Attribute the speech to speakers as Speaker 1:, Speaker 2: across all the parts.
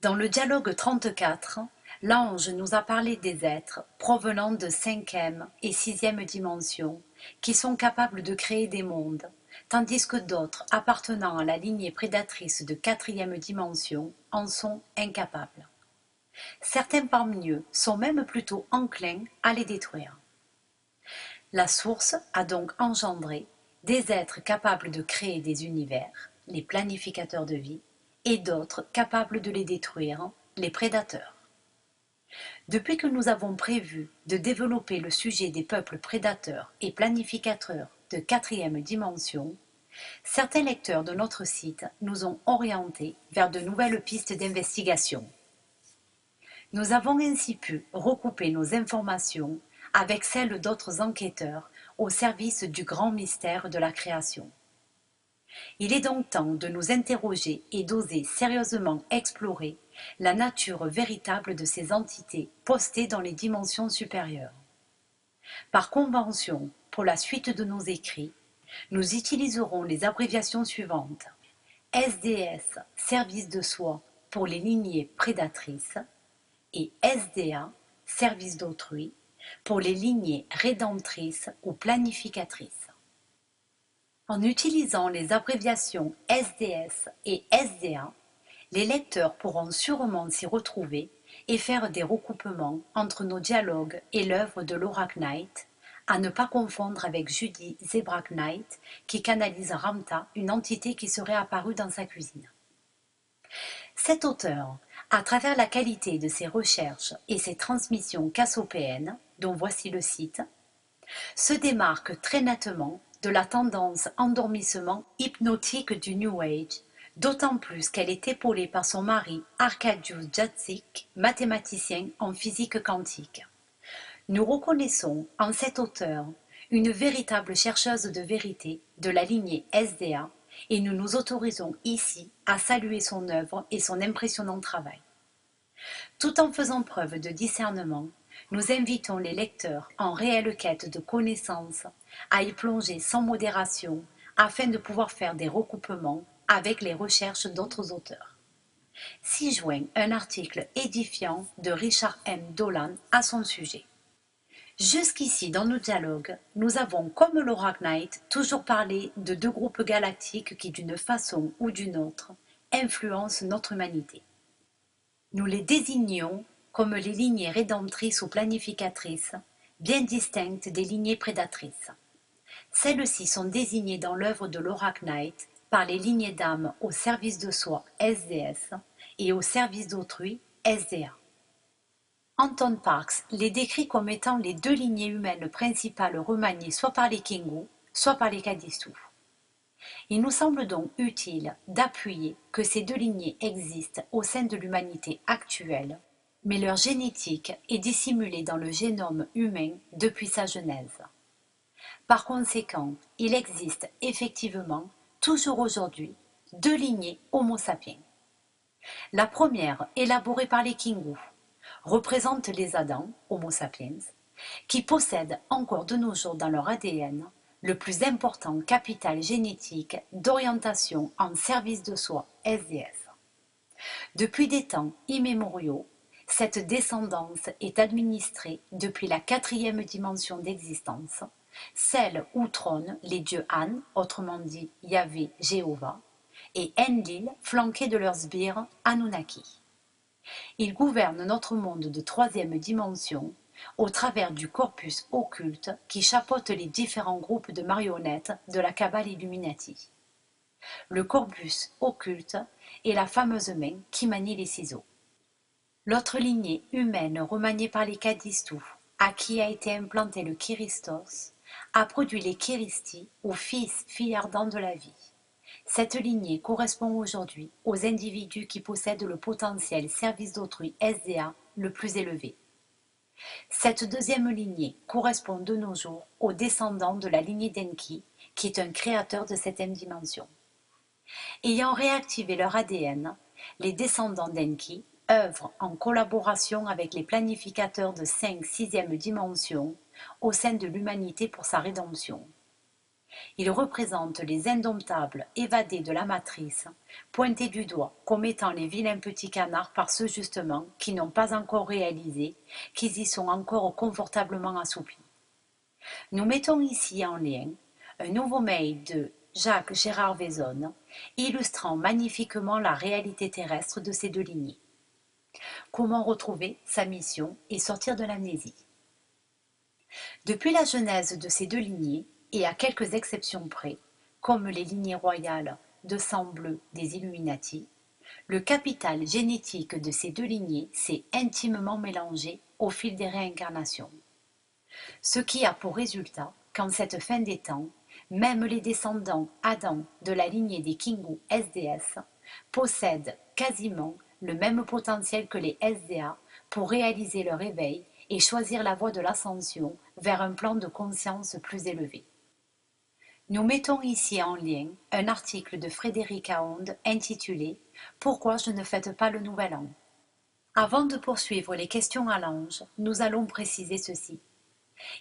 Speaker 1: Dans le dialogue 34, l'ange nous a parlé des êtres provenant de cinquième et sixième dimension qui sont capables de créer des mondes, tandis que d'autres appartenant à la lignée prédatrice de quatrième dimension en sont incapables. Certains parmi eux sont même plutôt enclins à les détruire. La source a donc engendré des êtres capables de créer des univers, les planificateurs de vie, et d'autres capables de les détruire, les prédateurs. Depuis que nous avons prévu de développer le sujet des peuples prédateurs et planificateurs de quatrième dimension, certains lecteurs de notre site nous ont orientés vers de nouvelles pistes d'investigation. Nous avons ainsi pu recouper nos informations avec celles d'autres enquêteurs au service du grand mystère de la création. Il est donc temps de nous interroger et d'oser sérieusement explorer la nature véritable de ces entités postées dans les dimensions supérieures. Par convention, pour la suite de nos écrits, nous utiliserons les abréviations suivantes: SDS, service de soi pour les lignées prédatrices, et SDA, service d'autrui, pour les lignées rédemptrices ou planificatrices. En utilisant les abréviations SDS et SDA, les lecteurs pourront sûrement s'y retrouver et faire des recoupements entre nos dialogues et l'œuvre de Laura Knight, à ne pas confondre avec Judy Zebrak Knight qui canalise Ramta, une entité qui serait apparue dans sa cuisine. Cet auteur, à travers la qualité de ses recherches et ses transmissions cassopéennes, dont voici le site, se démarque très nettement de la tendance endormissement hypnotique du New Age, d'autant plus qu'elle est épaulée par son mari Arkadiusz Jacek, mathématicien en physique quantique. Nous reconnaissons en cet auteur une véritable chercheuse de vérité de la lignée SDA et nous nous autorisons ici à saluer son œuvre et son impressionnant travail. Tout en faisant preuve de discernement, nous invitons les lecteurs en réelle quête de connaissances à y plonger sans modération afin de pouvoir faire des recoupements avec les recherches d'autres auteurs. S'y joint un article édifiant de Richard M. Dolan à son sujet. Jusqu'ici dans nos dialogues, nous avons, comme Laura Knight, toujours parlé de deux groupes galactiques qui, d'une façon ou d'une autre, influencent notre humanité. Nous les désignions comme les lignées rédemptrices ou planificatrices, bien distinctes des lignées prédatrices. Celles-ci sont désignées dans l'œuvre de Laura Knight par les lignées d'âme au service de soi SDS et au service d'autrui SDA. Anton Parks les décrit comme étant les deux lignées humaines principales remaniées soit par les Kingu, soit par les Kadistu. Il nous semble donc utile d'appuyer que ces deux lignées existent au sein de l'humanité actuelle, mais leur génétique est dissimulée dans le génome humain depuis sa genèse. Par conséquent, il existe effectivement, toujours aujourd'hui, deux lignées Homo sapiens. La première, élaborée par les Kingu, représente les Adams, Homo sapiens, qui possèdent encore de nos jours dans leur ADN le plus important capital génétique d'orientation en service de soi SDS. Depuis des temps immémoriaux, cette descendance est administrée depuis la quatrième dimension d'existence, celle où trônent les dieux An, autrement dit Yahvé, Jéhovah, et Enlil, flanqués de leurs sbires Anunnaki. Ils gouvernent notre monde de troisième dimension au travers du corpus occulte qui chapeaute les différents groupes de marionnettes de la Kabbale Illuminati. Le corpus occulte est la fameuse main qui manie les ciseaux. L'autre lignée humaine remaniée par les Kadistu, à qui a été implanté le Kiristos, a produit les Kiristi, ou filles ardents de la vie. Cette lignée correspond aujourd'hui aux individus qui possèdent le potentiel service d'autrui SDA le plus élevé. Cette deuxième lignée correspond de nos jours aux descendants de la lignée d'Enki, qui est un créateur de cette dimension. Ayant réactivé leur ADN, les descendants d'Enki œuvrent en collaboration avec les planificateurs de 5-6e dimension au sein de l'humanité pour sa rédemption. Ils représentent les indomptables évadés de la matrice, pointés du doigt comme étant les vilains petits canards par ceux justement qui n'ont pas encore réalisé qu'ils y sont encore confortablement assoupis. Nous mettons ici en lien un nouveau mail de Jacques Gérard Vaison, illustrant magnifiquement la réalité terrestre de ces deux lignées. Comment retrouver sa mission et sortir de l'amnésie? Depuis la genèse de ces deux lignées, et à quelques exceptions près, comme les lignées royales de sang bleu des Illuminati, le capital génétique de ces deux lignées s'est intimement mélangé au fil des réincarnations. Ce qui a pour résultat qu'en cette fin des temps, même les descendants Adam de la lignée des Kingu SDS possèdent quasiment le même potentiel que les SDA pour réaliser leur éveil et choisir la voie de l'ascension vers un plan de conscience plus élevé. Nous mettons ici en lien un article de Frédéric Aonde intitulé « Pourquoi je ne fête pas le Nouvel An ?» Avant de poursuivre les questions à l'ange, nous allons préciser ceci.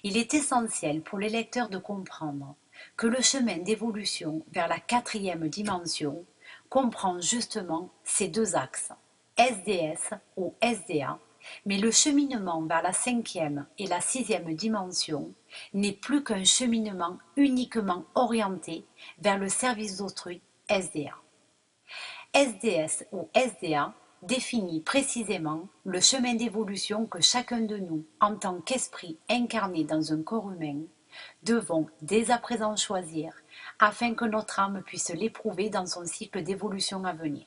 Speaker 1: Il est essentiel pour les lecteurs de comprendre que le chemin d'évolution vers la quatrième dimension comprend justement ces deux axes, SDS ou SDA, mais le cheminement vers la cinquième et la sixième dimension n'est plus qu'un cheminement uniquement orienté vers le service d'autrui, SDA. SDS ou SDA définit précisément le chemin d'évolution que chacun de nous, en tant qu'esprit incarné dans un corps humain, devons dès à présent choisir afin que notre âme puisse l'éprouver dans son cycle d'évolution à venir.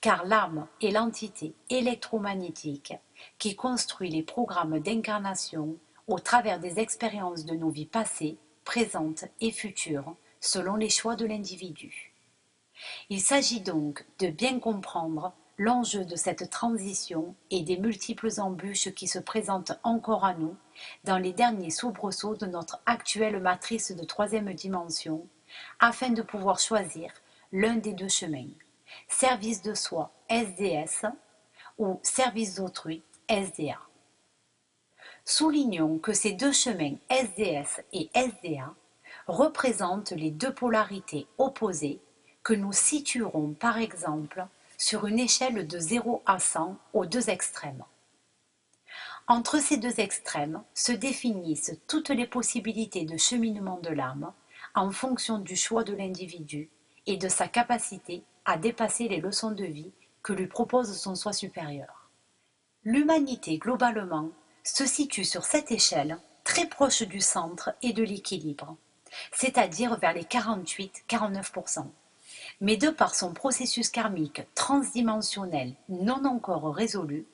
Speaker 1: Car l'âme est l'entité électromagnétique qui construit les programmes d'incarnation au travers des expériences de nos vies passées, présentes et futures, selon les choix de l'individu. Il s'agit donc de bien comprendre l'enjeu de cette transition et des multiples embûches qui se présentent encore à nous dans les derniers soubresauts de notre actuelle matrice de troisième dimension, afin de pouvoir choisir l'un des deux chemins, service de soi SDS ou service d'autrui SDA. Soulignons que ces deux chemins SDS et SDA représentent les deux polarités opposées que nous situerons par exemple sur une échelle de 0 à 100 aux deux extrêmes. Entre ces deux extrêmes se définissent toutes les possibilités de cheminement de l'âme en fonction du choix de l'individu et de sa capacité à dépasser les leçons de vie que lui propose son soi supérieur. L'humanité globalement se situe sur cette échelle très proche du centre et de l'équilibre, c'est-à-dire vers les 48-49%. Mais de par son processus karmique transdimensionnel non encore résolu,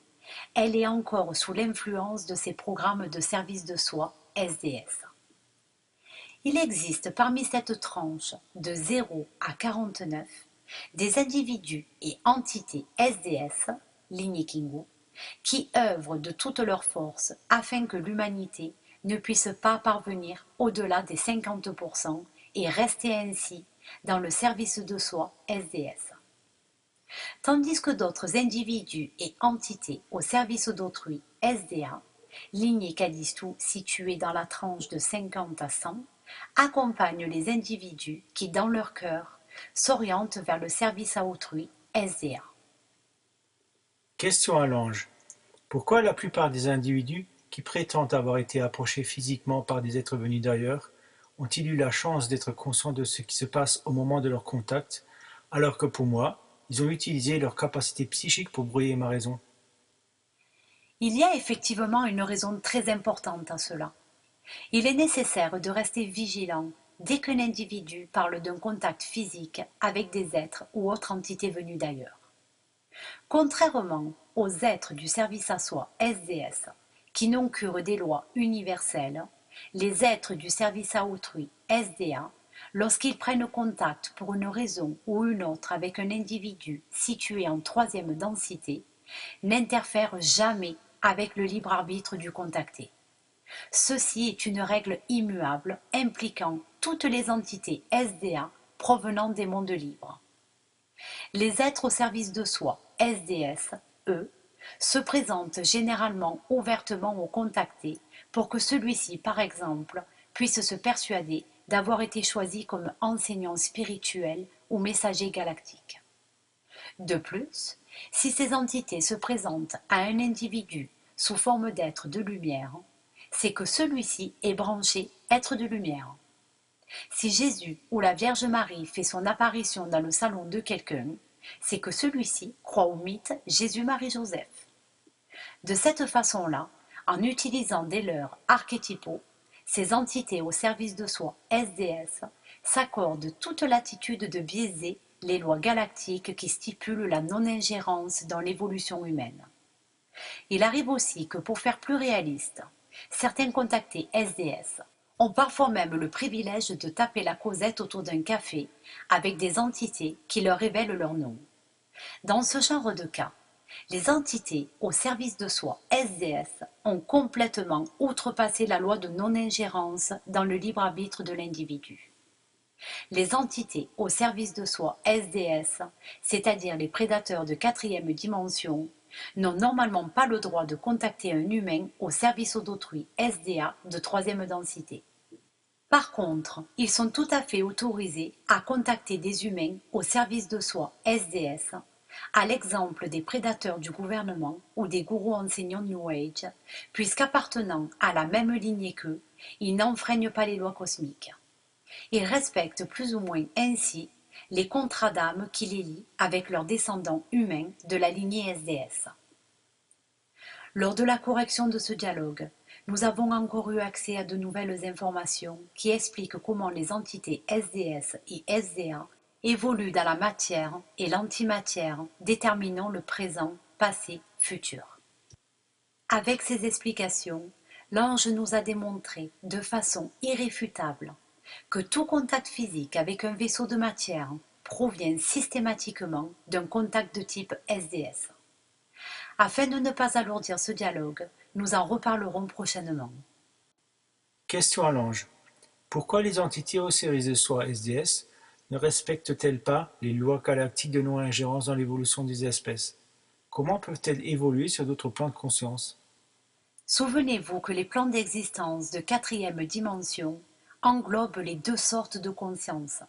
Speaker 1: elle est encore sous l'influence de ses programmes de service de soi SDS. Il existe parmi cette tranche de 0 à 49 des individus et entités SDS, lignée Kingu, qui œuvrent de toutes leurs forces afin que l'humanité ne puisse pas parvenir au-delà des 50% et rester ainsi dans le service de soi SDS. Tandis que d'autres individus et entités au service d'autrui SDA, lignée Kadistou située dans la tranche de 50 à 100, accompagnent les individus qui, dans leur cœur, s'orientent vers le service à autrui SDA.
Speaker 2: Question à l'ange. Pourquoi la plupart des individus qui prétendent avoir été approchés physiquement par des êtres venus d'ailleurs ont-ils eu la chance d'être conscients de ce qui se passe au moment de leur contact, alors que pour moi, ils ont utilisé leur capacité psychique pour brouiller ma raison?
Speaker 1: Il y a effectivement une raison très importante à cela. Il est nécessaire de rester vigilant dès qu'un individu parle d'un contact physique avec des êtres ou autres entités venues d'ailleurs. Contrairement aux êtres du service à soi SDS, qui n'ont cure des lois universelles, les êtres du service à autrui SDA, lorsqu'ils prennent contact pour une raison ou une autre avec un individu situé en troisième densité, n'interfèrent jamais avec le libre arbitre du contacté. Ceci est une règle immuable impliquant toutes les entités SDA provenant des mondes libres. Les êtres au service de soi, SDS, eux, se présentent généralement ouvertement au contacté pour que celui-ci, par exemple, puisse se persuader d'avoir été choisi comme enseignant spirituel ou messager galactique. De plus, si ces entités se présentent à un individu sous forme d'être de lumière, c'est que celui-ci est branché être de lumière. Si Jésus ou la Vierge Marie fait son apparition dans le salon de quelqu'un, c'est que celui-ci croit au mythe Jésus-Marie-Joseph. De cette façon-là, en utilisant des leurres archétypaux, ces entités au service de soi, SDS, s'accordent toute latitude de biaiser les lois galactiques qui stipulent la non-ingérence dans l'évolution humaine. Il arrive aussi que pour faire plus réaliste, certains contactés SDS ont parfois même le privilège de taper la causette autour d'un café avec des entités qui leur révèlent leur nom. Dans ce genre de cas, les entités au service de soi SDS ont complètement outrepassé la loi de non-ingérence dans le libre arbitre de l'individu. Les entités au service de soi SDS, c'est-à-dire les prédateurs de quatrième dimension, n'ont normalement pas le droit de contacter un humain au service d'autrui SDA de troisième densité. Par contre, ils sont tout à fait autorisés à contacter des humains au service de soi SDS, à l'exemple des prédateurs du gouvernement ou des gourous enseignants New Age, puisqu'appartenant à la même lignée qu'eux, ils n'enfreignent pas les lois cosmiques. Ils respectent plus ou moins ainsi les contrats d'âme qui les lient avec leurs descendants humains de la lignée SDS. Lors de la correction de ce dialogue, nous avons encore eu accès à de nouvelles informations qui expliquent comment les entités SDS et SDA évoluent dans la matière et l'antimatière, déterminant le présent, passé, futur. Avec ces explications, l'ange nous a démontré de façon irréfutable que tout contact physique avec un vaisseau de matière provient systématiquement d'un contact de type SDS. Afin de ne pas alourdir ce dialogue, nous en reparlerons prochainement.
Speaker 2: Question à l'ange. Pourquoi les entités au service de soi SDS ne respectent-elles pas les lois galactiques de non-ingérence dans l'évolution des espèces? Comment peuvent-elles évoluer sur d'autres plans de conscience?
Speaker 1: Souvenez-vous que les plans d'existence de quatrième dimension englobent les deux sortes de conscience,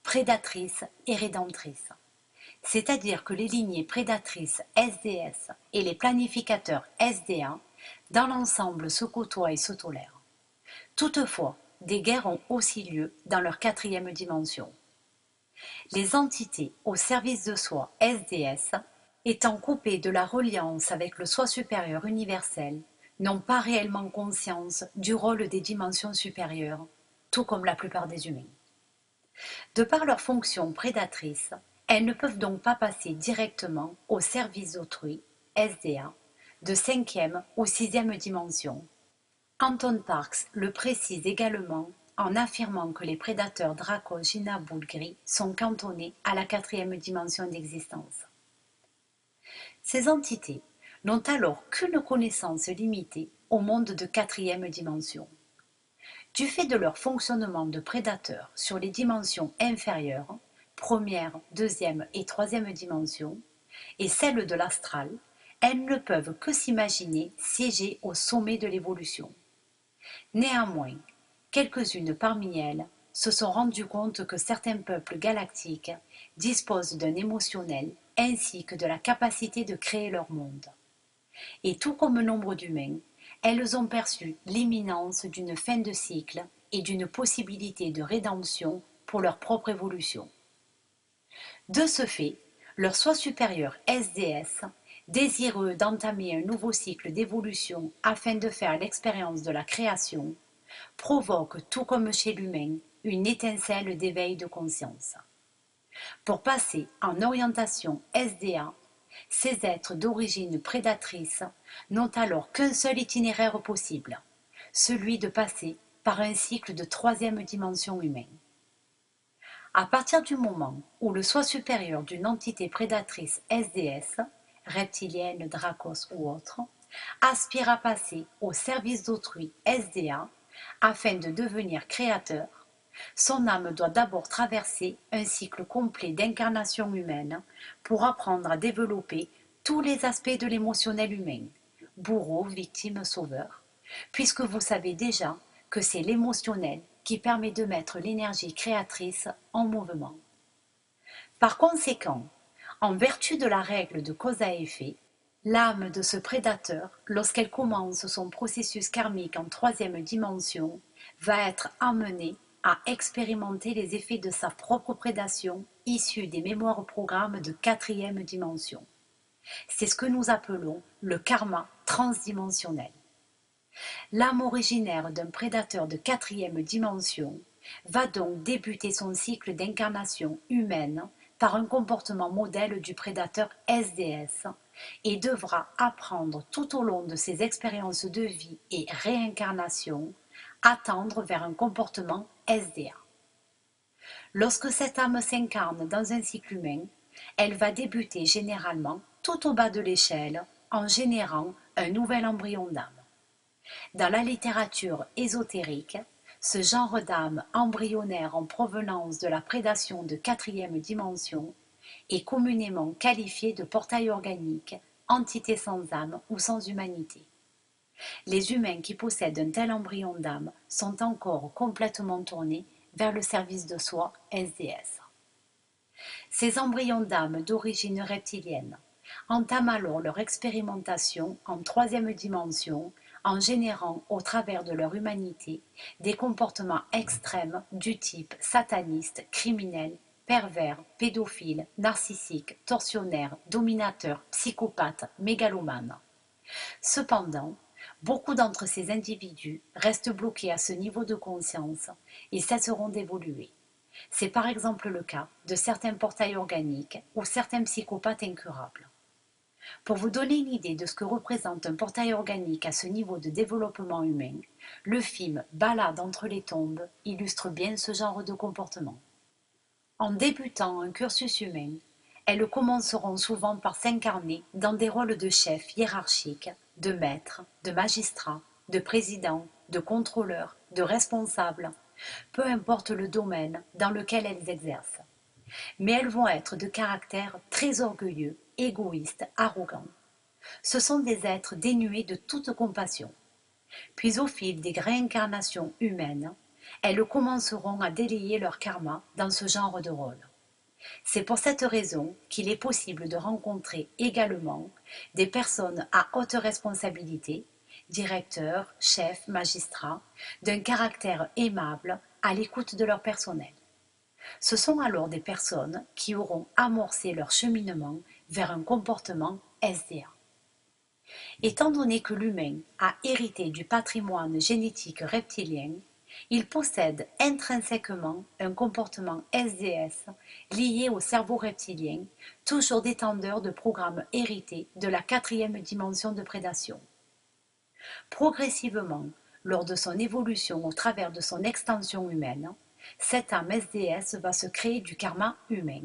Speaker 1: prédatrice et rédemptrice. C'est-à-dire que les lignées prédatrices SDS et les planificateurs SDA, dans l'ensemble, se côtoient et se tolèrent. Toutefois, des guerres ont aussi lieu dans leur quatrième dimension. Les entités au service de soi SDS, étant coupées de la reliance avec le soi supérieur universel, n'ont pas réellement conscience du rôle des dimensions supérieures, tout comme la plupart des humains. De par leur fonction prédatrice, elles ne peuvent donc pas passer directement au service d'autrui, SDA, de cinquième ou sixième dimension. Anton Parks le précise également en affirmant que les prédateurs Draco-Gina-Boulgri sont cantonnés à la quatrième dimension d'existence. Ces entités n'ont alors qu'une connaissance limitée au monde de quatrième dimension. Du fait de leur fonctionnement de prédateurs sur les dimensions inférieures, première, deuxième et troisième dimension, et celles de l'astral, elles ne peuvent que s'imaginer siéger au sommet de l'évolution. Néanmoins, quelques-unes parmi elles se sont rendues compte que certains peuples galactiques disposent d'un émotionnel ainsi que de la capacité de créer leur monde. Et tout comme nombre d'humains, elles ont perçu l'imminence d'une fin de cycle et d'une possibilité de rédemption pour leur propre évolution. De ce fait, leur soi supérieur SDS, désireux d'entamer un nouveau cycle d'évolution afin de faire l'expérience de la création, provoque, tout comme chez l'humain, une étincelle d'éveil de conscience. Pour passer en orientation SDA, ces êtres d'origine prédatrice n'ont alors qu'un seul itinéraire possible, celui de passer par un cycle de troisième dimension humaine. À partir du moment où le soi supérieur d'une entité prédatrice SDS, reptilienne, dracos ou autre, aspire à passer au service d'autrui SDA afin de devenir créateur, son âme doit d'abord traverser un cycle complet d'incarnation humaine pour apprendre à développer tous les aspects de l'émotionnel humain, bourreau, victime, sauveur, puisque vous savez déjà que c'est l'émotionnel qui permet de mettre l'énergie créatrice en mouvement. Par conséquent, en vertu de la règle de cause à effet, l'âme de ce prédateur, lorsqu'elle commence son processus karmique en troisième dimension, va être amenée à expérimenter les effets de sa propre prédation issus des mémoires programmes de quatrième dimension. C'est ce que nous appelons le karma transdimensionnel. L'âme originaire d'un prédateur de quatrième dimension va donc débuter son cycle d'incarnation humaine par un comportement modèle du prédateur SDS et devra apprendre tout au long de ses expériences de vie et réincarnation à tendre vers un comportement SDA. Lorsque cette âme s'incarne dans un cycle humain, elle va débuter généralement tout au bas de l'échelle en générant un nouvel embryon d'âme. Dans la littérature ésotérique, ce genre d'âme embryonnaire en provenance de la prédation de quatrième dimension est communément qualifié de portail organique, entité sans âme ou sans humanité. Les humains qui possèdent un tel embryon d'âme sont encore complètement tournés vers le service de soi SDS. Ces embryons d'âme d'origine reptilienne entament alors leur expérimentation en troisième dimension en générant au travers de leur humanité des comportements extrêmes du type sataniste, criminel, pervers, pédophile, narcissique, tortionnaire, dominateur, psychopathe, mégalomane. Cependant, beaucoup d'entre ces individus restent bloqués à ce niveau de conscience et cesseront d'évoluer. C'est par exemple le cas de certains portails organiques ou certains psychopathes incurables. Pour vous donner une idée de ce que représente un portail organique à ce niveau de développement humain, le film Balade entre les tombes illustre bien ce genre de comportement. En débutant un cursus humain, elles commenceront souvent par s'incarner dans des rôles de chef hiérarchique, de maître, de magistrat, de président, de contrôleur, de responsable, peu importe le domaine dans lequel elles exercent. Mais elles vont être de caractère très orgueilleux, égoïstes, arrogants. Ce sont des êtres dénués de toute compassion. Puis au fil des réincarnations humaines, elles commenceront à délayer leur karma dans ce genre de rôle. C'est pour cette raison qu'il est possible de rencontrer également des personnes à haute responsabilité, directeurs, chefs, magistrats, d'un caractère aimable, à l'écoute de leur personnel. Ce sont alors des personnes qui auront amorcé leur cheminement vers un comportement SDA. Étant donné que l'humain a hérité du patrimoine génétique reptilien, il possède intrinsèquement un comportement SDS lié au cerveau reptilien, toujours détendeur de programmes hérités de la quatrième dimension de prédation. Progressivement, lors de son évolution au travers de son extension humaine, cette âme SDS va se créer du karma humain,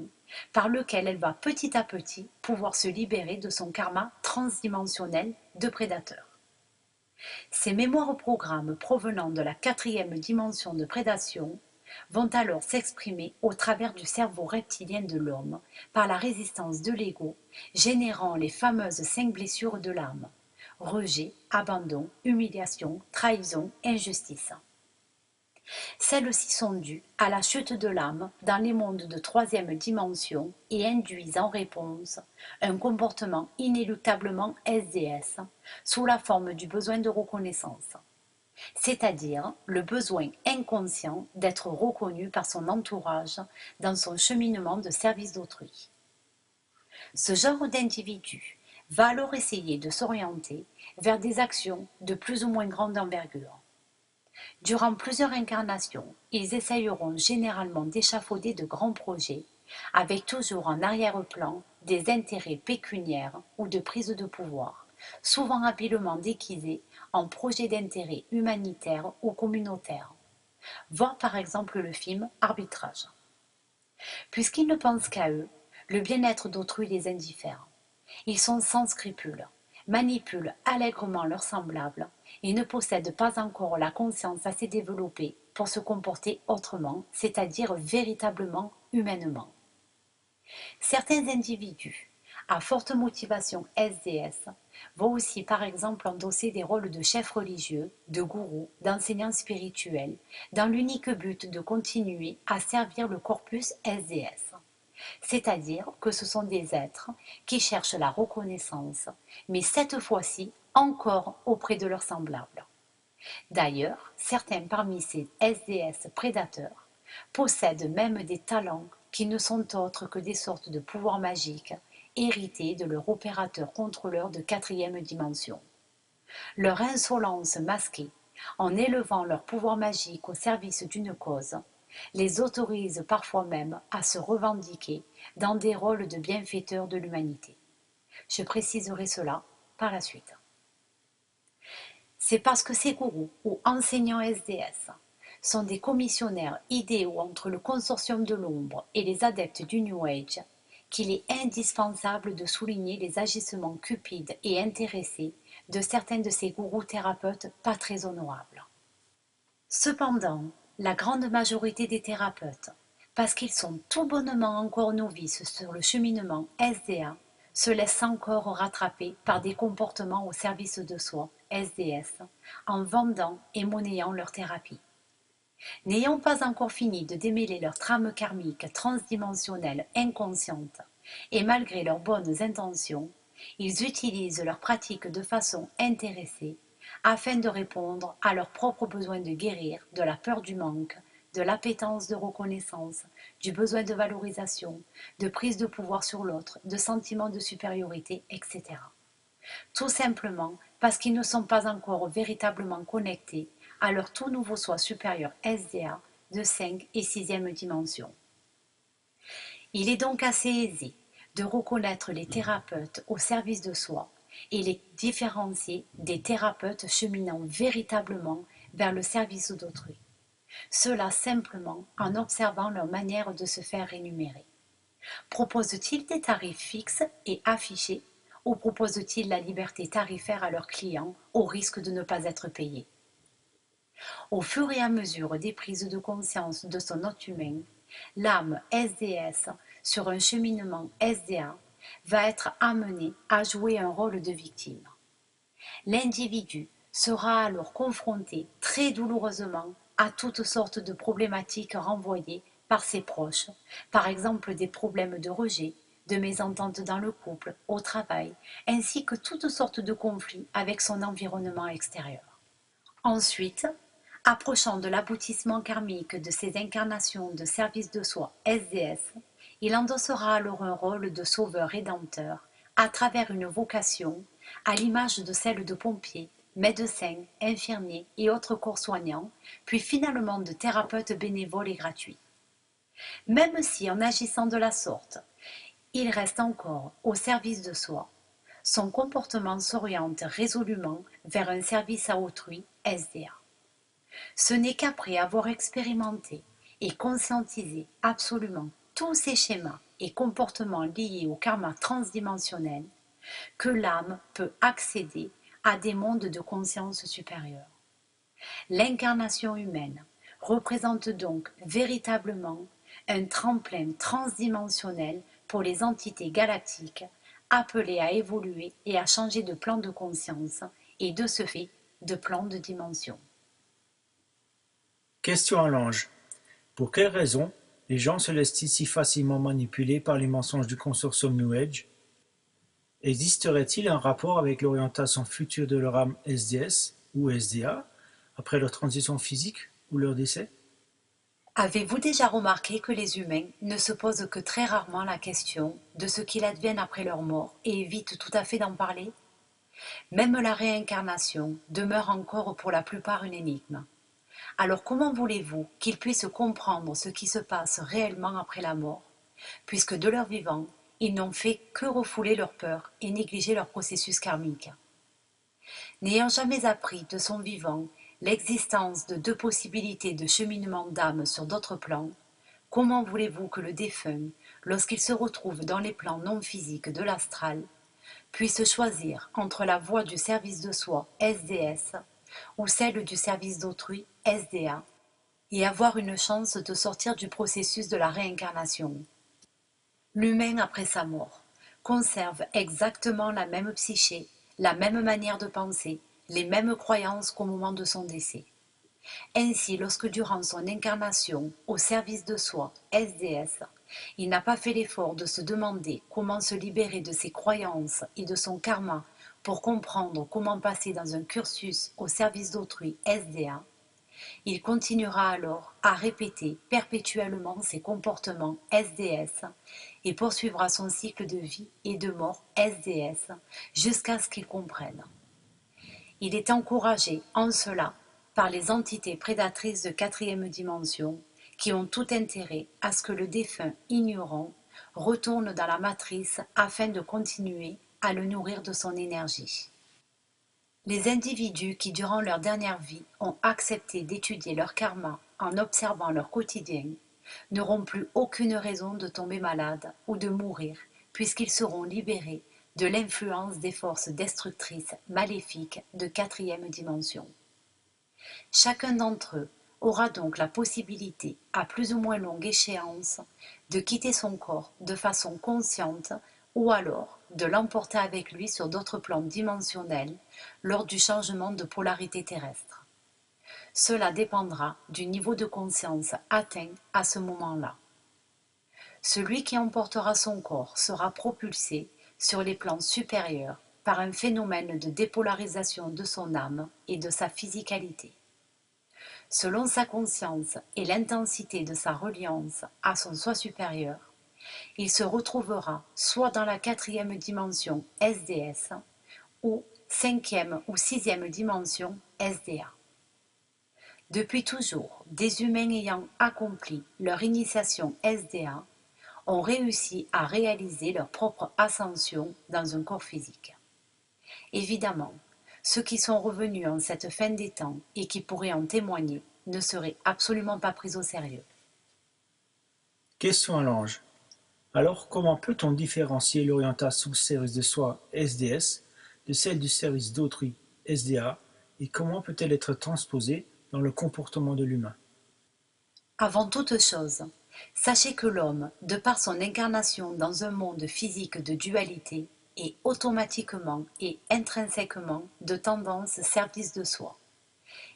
Speaker 1: par lequel elle va petit à petit pouvoir se libérer de son karma transdimensionnel de prédateur. Ces mémoires programmes provenant de la quatrième dimension de prédation vont alors s'exprimer au travers du cerveau reptilien de l'homme par la résistance de l'ego, générant les fameuses 5 blessures de l'âme: rejet, abandon, humiliation, trahison, injustice. Celles-ci sont dues à la chute de l'âme dans les mondes de troisième dimension et induisent en réponse un comportement inéluctablement SDS sous la forme du besoin de reconnaissance, c'est-à-dire le besoin inconscient d'être reconnu par son entourage dans son cheminement de service d'autrui. Ce genre d'individu va alors essayer de s'orienter vers des actions de plus ou moins grande envergure. Durant plusieurs incarnations, ils essayeront généralement d'échafauder de grands projets, avec toujours en arrière-plan des intérêts pécuniaires ou de prise de pouvoir, souvent habilement déguisés en projets d'intérêt humanitaire ou communautaire. Voir par exemple le film Arbitrage. Puisqu'ils ne pensent qu'à eux, le bien-être d'autrui les indiffère. Ils sont sans scrupules, manipulent allègrement leurs semblables et ne possèdent pas encore la conscience assez développée pour se comporter autrement, c'est-à-dire véritablement humainement. Certains individus à forte motivation SDS vont aussi par exemple endosser des rôles de chef religieux, de gourou, d'enseignant spirituel, dans l'unique but de continuer à servir le corpus SDS. C'est-à-dire que ce sont des êtres qui cherchent la reconnaissance, mais cette fois-ci encore auprès de leurs semblables. D'ailleurs, certains parmi ces SDS prédateurs possèdent même des talents qui ne sont autres que des sortes de pouvoirs magiques hérités de leur opérateur contrôleur de quatrième dimension. Leur insolence masquée, en élevant leur pouvoir magique au service d'une cause, les autorise parfois même à se revendiquer dans des rôles de bienfaiteurs de l'humanité. Je préciserai cela par la suite. C'est parce que ces gourous ou enseignants SDS sont des commissionnaires idéaux entre le consortium de l'ombre et les adeptes du New Age qu'il est indispensable de souligner les agissements cupides et intéressés de certains de ces gourous thérapeutes pas très honorables. Cependant, la grande majorité des thérapeutes, parce qu'ils sont tout bonnement encore novices sur le cheminement SDA, se laissent encore rattraper par des comportements au service de soi, SDS, en vendant et monnayant leur thérapie. N'ayant pas encore fini de démêler leur trame karmique transdimensionnelle inconsciente, et malgré leurs bonnes intentions, ils utilisent leurs pratiques de façon intéressée afin de répondre à leurs propres besoins de guérir de la peur du manque, de l'appétence de reconnaissance, du besoin de valorisation, de prise de pouvoir sur l'autre, de sentiment de supériorité, etc. Tout simplement parce qu'ils ne sont pas encore véritablement connectés à leur tout nouveau soi supérieur SDA de 5 et 6e dimension. Il est donc assez aisé de reconnaître les thérapeutes au service de soi et les différencier des thérapeutes cheminant véritablement vers le service d'autrui. Cela simplement en observant leur manière de se faire rémunérer. Proposent-ils des tarifs fixes et affichés ou proposent-ils la liberté tarifaire à leurs clients au risque de ne pas être payés? Au fur et à mesure des prises de conscience de son hôte humain, l'âme SDS sur un cheminement SDA va être amenée à jouer un rôle de victime. L'individu sera alors confronté très douloureusement à toutes sortes de problématiques renvoyées par ses proches, par exemple des problèmes de rejet, de mésentente dans le couple, au travail, ainsi que toutes sortes de conflits avec son environnement extérieur. Ensuite, approchant de l'aboutissement karmique de ces incarnations de service de soi SDS, il endossera alors un rôle de sauveur-rédempteur à travers une vocation à l'image de celle de pompier, médecin, infirmier et autres corps soignants, puis finalement de thérapeute bénévole et gratuit. Même si en agissant de la sorte, il reste encore au service de soi, son comportement s'oriente résolument vers un service à autrui SDA. Ce n'est qu'après avoir expérimenté et conscientisé absolument tous ces schémas et comportements liés au karma transdimensionnel que l'âme peut accéder à des mondes de conscience supérieure. L'incarnation humaine représente donc véritablement un tremplin transdimensionnel pour les entités galactiques appelées à évoluer et à changer de plan de conscience et de ce fait de plan de dimension.
Speaker 2: Question à l'ange. Pour quelle raison les gens se laissent-ils si facilement manipuler par les mensonges du consortium New Age? Existerait-il un rapport avec l'orientation future de leur âme SDS ou SDA après leur transition physique ou leur décès?
Speaker 1: Avez-vous déjà remarqué que les humains ne se posent que très rarement la question de ce qu'il advienne après leur mort et évitent tout à fait d'en parler? Même la réincarnation demeure encore pour la plupart une énigme. Alors comment voulez-vous qu'ils puissent comprendre ce qui se passe réellement après la mort, puisque de leur vivant, ils n'ont fait que refouler leur peur et négliger leur processus karmique? N'ayant jamais appris de son vivant l'existence de deux possibilités de cheminement d'âme sur d'autres plans, comment voulez-vous que le défunt, lorsqu'il se retrouve dans les plans non physiques de l'astral, puisse choisir entre la voie du service de soi SDS ou celle du service d'autrui SDA et avoir une chance de sortir du processus de la réincarnation? L'humain après sa mort conservent exactement la même psyché, la même manière de penser, les mêmes croyances qu'au moment de son décès. Ainsi, lorsque durant son incarnation au service de soi, SDS, il n'a pas fait l'effort de se demander comment se libérer de ses croyances et de son karma pour comprendre comment passer dans un cursus au service d'autrui, SDA, il continuera alors à répéter perpétuellement ses comportements SDS et poursuivra son cycle de vie et de mort SDS jusqu'à ce qu'il comprenne. Il est encouragé en cela par les entités prédatrices de quatrième dimension qui ont tout intérêt à ce que le défunt ignorant retourne dans la matrice afin de continuer à le nourrir de son énergie. Les individus qui, durant leur dernière vie, ont accepté d'étudier leur karma en observant leur quotidien, n'auront plus aucune raison de tomber malades ou de mourir, puisqu'ils seront libérés de l'influence des forces destructrices maléfiques de quatrième dimension. Chacun d'entre eux aura donc la possibilité, à plus ou moins longue échéance, de quitter son corps de façon consciente ou alors de l'emporter avec lui sur d'autres plans dimensionnels lors du changement de polarité terrestre. Cela dépendra du niveau de conscience atteint à ce moment-là. Celui qui emportera son corps sera propulsé sur les plans supérieurs par un phénomène de dépolarisation de son âme et de sa physicalité. Selon sa conscience et l'intensité de sa reliance à son soi supérieur, il se retrouvera soit dans la quatrième dimension SDS ou cinquième ou sixième dimension SDA. Depuis toujours, des humains ayant accompli leur initiation SDA ont réussi à réaliser leur propre ascension dans un corps physique. Évidemment, ceux qui sont revenus en cette fin des temps et qui pourraient en témoigner ne seraient absolument pas pris au sérieux.
Speaker 2: Question à l'ange. Alors, comment peut-on différencier l'orientation service de soi SDS de celle du service d'autrui SDA et comment peut-elle être transposée dans le comportement de l'humain?
Speaker 1: Avant toute chose, sachez que l'homme, de par son incarnation dans un monde physique de dualité, est automatiquement et intrinsèquement de tendance service de soi.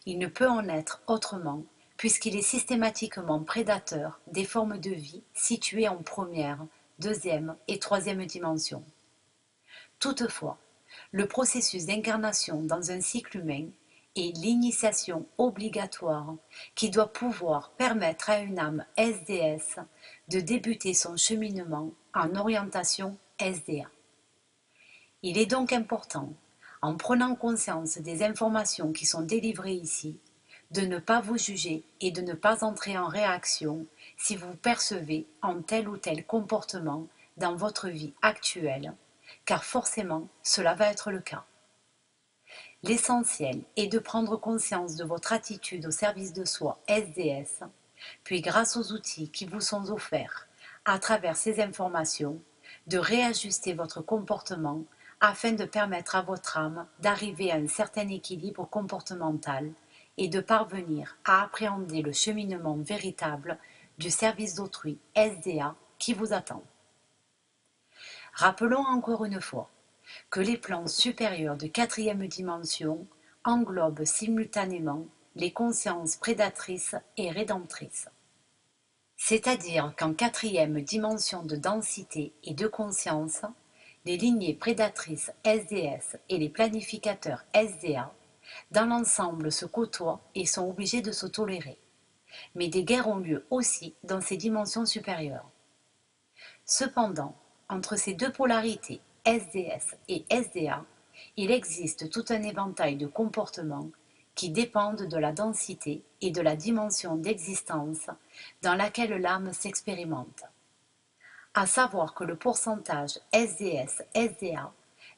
Speaker 1: Il ne peut en être autrement, puisqu'il est systématiquement prédateur des formes de vie situées en première, deuxième et troisième dimension. Toutefois, le processus d'incarnation dans un cycle humain est l'initiation obligatoire qui doit pouvoir permettre à une âme SDS de débuter son cheminement en orientation SDA. Il est donc important, en prenant conscience des informations qui sont délivrées ici, de ne pas vous juger et de ne pas entrer en réaction si vous percevez un tel ou tel comportement dans votre vie actuelle, car forcément cela va être le cas. L'essentiel est de prendre conscience de votre attitude au service de soi SDS, puis grâce aux outils qui vous sont offerts à travers ces informations, de réajuster votre comportement afin de permettre à votre âme d'arriver à un certain équilibre comportemental et de parvenir à appréhender le cheminement véritable du service d'autrui SDA qui vous attend. Rappelons encore une fois que les plans supérieurs de quatrième dimension englobent simultanément les consciences prédatrices et rédemptrices. C'est-à-dire qu'en quatrième dimension de densité et de conscience, les lignées prédatrices SDS et les planificateurs SDA, dans l'ensemble se côtoient et sont obligés de se tolérer. Mais des guerres ont lieu aussi dans ces dimensions supérieures. Cependant, entre ces deux polarités, SDS et SDA, il existe tout un éventail de comportements qui dépendent de la densité et de la dimension d'existence dans laquelle l'âme s'expérimente. À savoir que le pourcentage SDS-SDA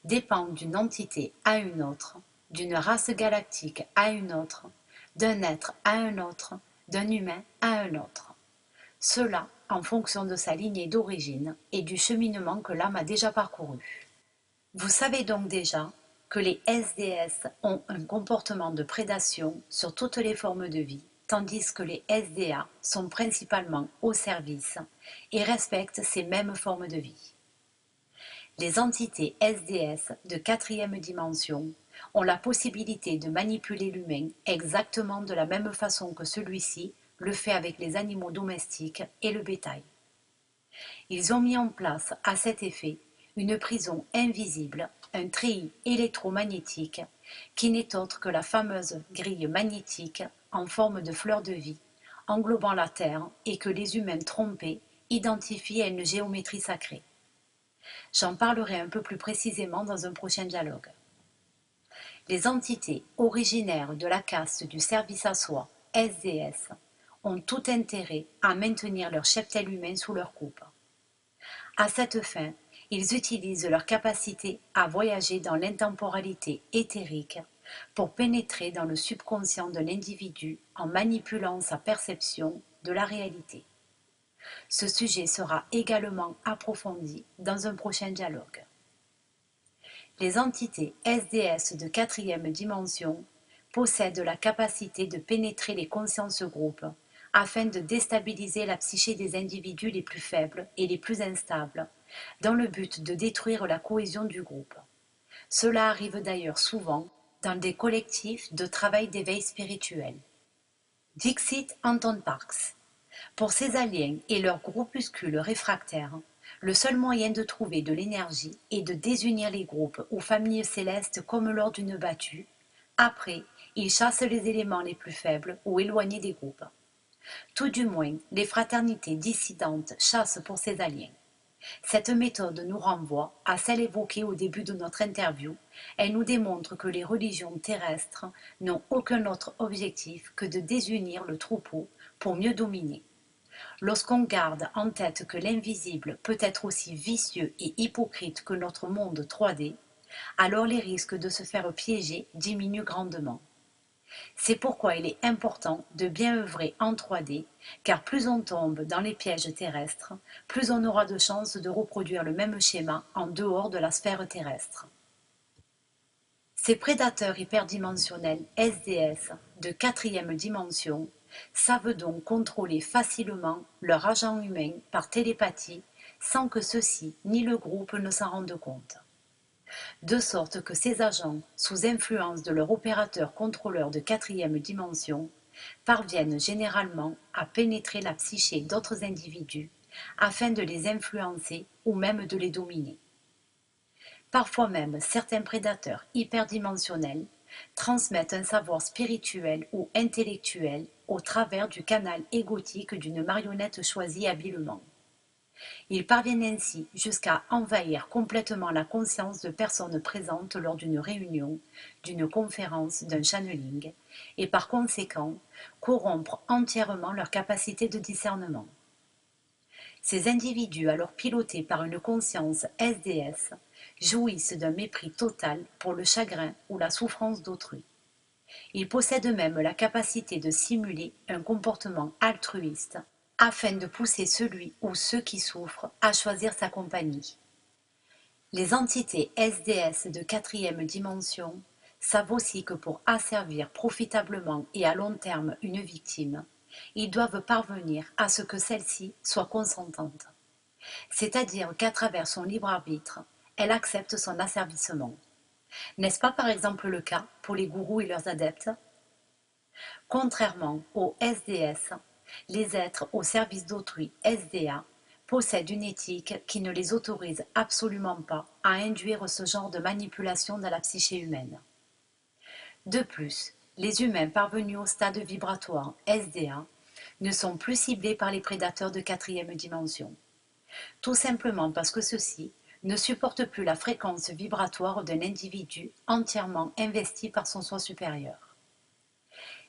Speaker 1: dépend d'une entité à une autre, d'une race galactique à une autre, d'un être à un autre, d'un humain à un autre. Cela en fonction de sa lignée d'origine et du cheminement que l'âme a déjà parcouru. Vous savez donc déjà que les SDS ont un comportement de prédation sur toutes les formes de vie, tandis que les SDA sont principalement au service et respectent ces mêmes formes de vie. Les entités SDS de quatrième dimension ont la possibilité de manipuler l'humain exactement de la même façon que celui-ci le fait avec les animaux domestiques et le bétail. Ils ont mis en place à cet effet une prison invisible, un treillis électromagnétique qui n'est autre que la fameuse grille magnétique en forme de fleur de vie, englobant la Terre et que les humains trompés identifient à une géométrie sacrée. J'en parlerai un peu plus précisément dans un prochain dialogue. Les entités originaires de la caste du service à soi, SDS, ont tout intérêt à maintenir leur cheptel humain sous leur coupe. À cette fin, ils utilisent leur capacité à voyager dans l'intemporalité éthérique pour pénétrer dans le subconscient de l'individu en manipulant sa perception de la réalité. Ce sujet sera également approfondi dans un prochain dialogue. Les entités SDS de quatrième dimension possèdent la capacité de pénétrer les consciences groupes afin de déstabiliser la psyché des individus les plus faibles et les plus instables, dans le but de détruire la cohésion du groupe. Cela arrive d'ailleurs souvent dans des collectifs de travail d'éveil spirituel. Dixit Anton Parks. Pour ces aliens et leurs groupuscules réfractaires, le seul moyen de trouver de l'énergie est de désunir les groupes ou familles célestes comme lors d'une battue. Après, ils chassent les éléments les plus faibles ou éloignés des groupes. Tout du moins, les fraternités dissidentes chassent pour ces aliens. Cette méthode nous renvoie à celle évoquée au début de notre interview. Elle nous démontre que les religions terrestres n'ont aucun autre objectif que de désunir le troupeau pour mieux dominer. Lorsqu'on garde en tête que l'invisible peut être aussi vicieux et hypocrite que notre monde 3D, alors les risques de se faire piéger diminuent grandement. C'est pourquoi il est important de bien œuvrer en 3D, car plus on tombe dans les pièges terrestres, plus on aura de chances de reproduire le même schéma en dehors de la sphère terrestre. Ces prédateurs hyperdimensionnels SDS de quatrième dimension savent donc contrôler facilement leur agent humain par télépathie sans que ceux-ci ni le groupe ne s'en rendent compte. De sorte que ces agents, sous influence de leur opérateur contrôleur de quatrième dimension, parviennent généralement à pénétrer la psyché d'autres individus afin de les influencer ou même de les dominer. Parfois même, certains prédateurs hyperdimensionnels transmettent un savoir spirituel ou intellectuel au travers du canal égotique d'une marionnette choisie habilement. Ils parviennent ainsi jusqu'à envahir complètement la conscience de personnes présentes lors d'une réunion, d'une conférence, d'un channeling, et par conséquent corrompre entièrement leur capacité de discernement. Ces individus, alors pilotés par une conscience SDS, jouissent d'un mépris total pour le chagrin ou la souffrance d'autrui. Ils possèdent même la capacité de simuler un comportement altruiste afin de pousser celui ou ceux qui souffrent à choisir sa compagnie. Les entités SDS de quatrième dimension savent aussi que pour asservir profitablement et à long terme une victime, ils doivent parvenir à ce que celle-ci soit consentante, c'est-à-dire qu'à travers son libre arbitre, elle accepte son asservissement. N'est-ce pas par exemple le cas pour les gourous et leurs adeptes? Contrairement aux SDS, les êtres au service d'autrui SDA possèdent une éthique qui ne les autorise absolument pas à induire ce genre de manipulation dans la psyché humaine. De plus, les humains parvenus au stade vibratoire SDA ne sont plus ciblés par les prédateurs de quatrième dimension, tout simplement parce que ceux-ci ne supportent plus la fréquence vibratoire d'un individu entièrement investi par son soi supérieur.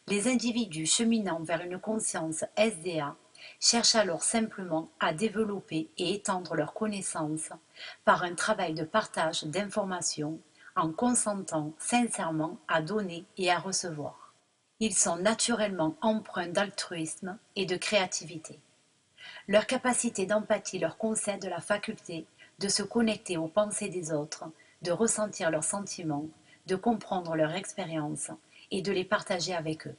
Speaker 1: Les individus cheminant vers une conscience SDA cherchent alors simplement à développer et étendre leurs connaissances par un travail de partage d'informations en consentant sincèrement à donner et à recevoir. Ils sont naturellement empreints d'altruisme et de créativité. Leur capacité d'empathie leur concède la faculté de se connecter aux pensées des autres, de ressentir leurs sentiments, de comprendre leurs expériences et de les partager avec eux.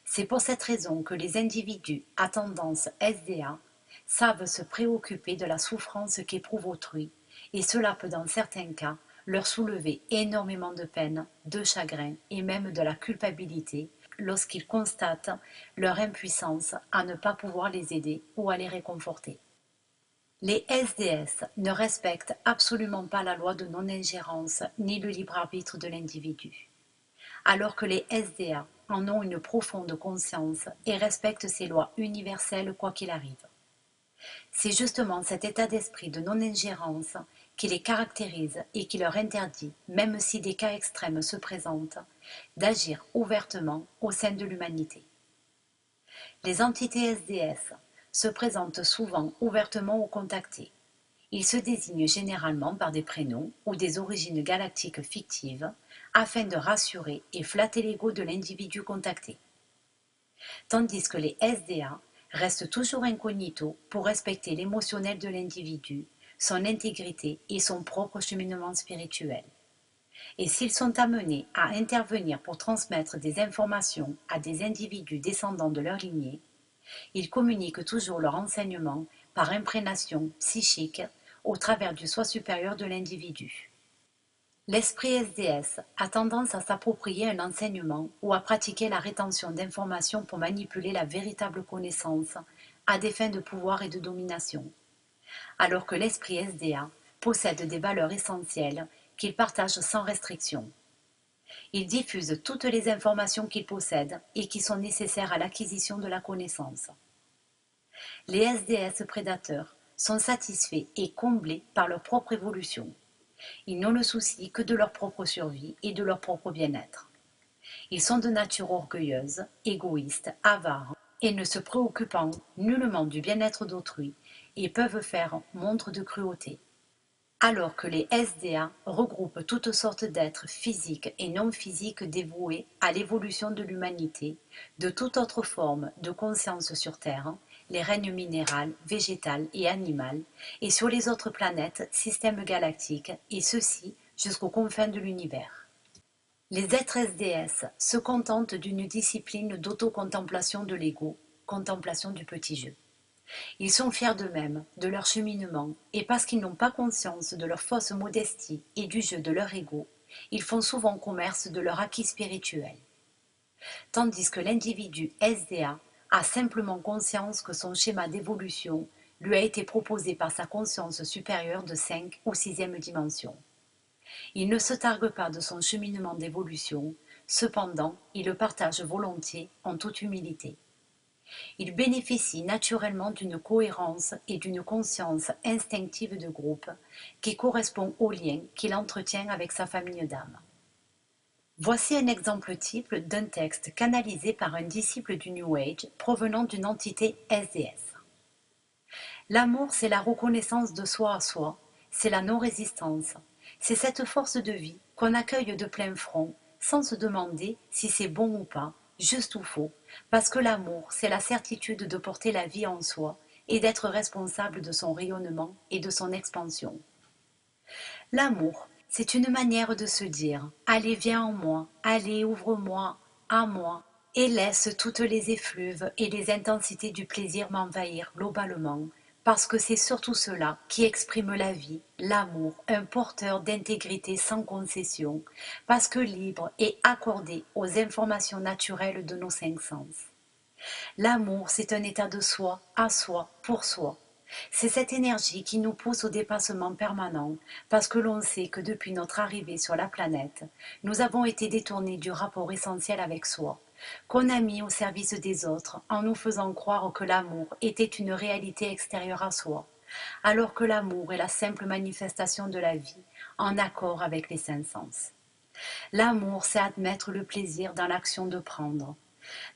Speaker 1: C'est pour cette raison que les individus à tendance SDA savent se préoccuper de la souffrance qu'éprouve autrui et cela peut dans certains cas leur soulever énormément de peine, de chagrin et même de la culpabilité lorsqu'ils constatent leur impuissance à ne pas pouvoir les aider ou à les réconforter. Les SDS ne respectent absolument pas la loi de non-ingérence ni le libre arbitre de l'individu, alors que les SDA en ont une profonde conscience et respectent ces lois universelles quoi qu'il arrive. C'est justement cet état d'esprit de non-ingérence qui les caractérise et qui leur interdit, même si des cas extrêmes se présentent, d'agir ouvertement au sein de l'humanité. Les entités SDS se présentent souvent ouvertement aux contactés. Ils se désignent généralement par des prénoms ou des origines galactiques fictives afin de rassurer et flatter l'ego de l'individu contacté. Tandis que les SDA restent toujours incognito pour respecter l'émotionnel de l'individu, son intégrité et son propre cheminement spirituel. Et s'ils sont amenés à intervenir pour transmettre des informations à des individus descendants de leur lignée, ils communiquent toujours leur enseignement par imprégnation psychique au travers du soi supérieur de l'individu. L'esprit SDS a tendance à s'approprier un enseignement ou à pratiquer la rétention d'informations pour manipuler la véritable connaissance à des fins de pouvoir et de domination, alors que l'esprit SDA possède des valeurs essentielles qu'il partage sans restriction. Il diffuse toutes les informations qu'il possède et qui sont nécessaires à l'acquisition de la connaissance. Les SDS prédateurs sont satisfaits et comblés par leur propre évolution. Ils n'ont le souci que de leur propre survie et de leur propre bien-être. Ils sont de nature orgueilleuse, égoïste, avare, et ne se préoccupant nullement du bien-être d'autrui, et peuvent faire montre de cruauté. Alors que les SDA regroupent toutes sortes d'êtres physiques et non physiques dévoués à l'évolution de l'humanité, de toute autre forme de conscience sur Terre, les règnes minéral, végétal et animal, et sur les autres planètes, systèmes galactiques, et ceci jusqu'aux confins de l'univers. Les êtres SDS se contentent d'une discipline d'autocontemplation de l'ego, contemplation du petit jeu. Ils sont fiers d'eux-mêmes, de leur cheminement, et parce qu'ils n'ont pas conscience de leur fausse modestie et du jeu de leur ego, ils font souvent commerce de leur acquis spirituel. Tandis que l'individu SDA a simplement conscience que son schéma d'évolution lui a été proposé par sa conscience supérieure de 5 ou 6e dimension. Il ne se targue pas de son cheminement d'évolution, cependant il le partage volontiers en toute humilité. Il bénéficie naturellement d'une cohérence et d'une conscience instinctive de groupe qui correspond au lien qu'il entretient avec sa famille d'âme. Voici un exemple type d'un texte canalisé par un disciple du New Age provenant d'une entité SDS. L'amour, c'est la reconnaissance de soi à soi, c'est la non-résistance, c'est cette force de vie qu'on accueille de plein front, sans se demander si c'est bon ou pas, juste ou faux, parce que l'amour, c'est la certitude de porter la vie en soi et d'être responsable de son rayonnement et de son expansion. L'amour, c'est une manière de se dire « Allez, viens en moi, allez, ouvre-moi, à moi » et laisse toutes les effluves et les intensités du plaisir m'envahir globalement, parce que c'est surtout cela qui exprime la vie, l'amour, un porteur d'intégrité sans concession, parce que libre et accordé aux informations naturelles de nos 5 sens. L'amour, c'est un état de soi, à soi, pour soi. C'est cette énergie qui nous pousse au dépassement permanent, parce que l'on sait que depuis notre arrivée sur la planète, nous avons été détournés du rapport essentiel avec soi, qu'on a mis au service des autres en nous faisant croire que l'amour était une réalité extérieure à soi, alors que l'amour est la simple manifestation de la vie en accord avec les 5 sens. L'amour, c'est admettre le plaisir dans l'action de prendre.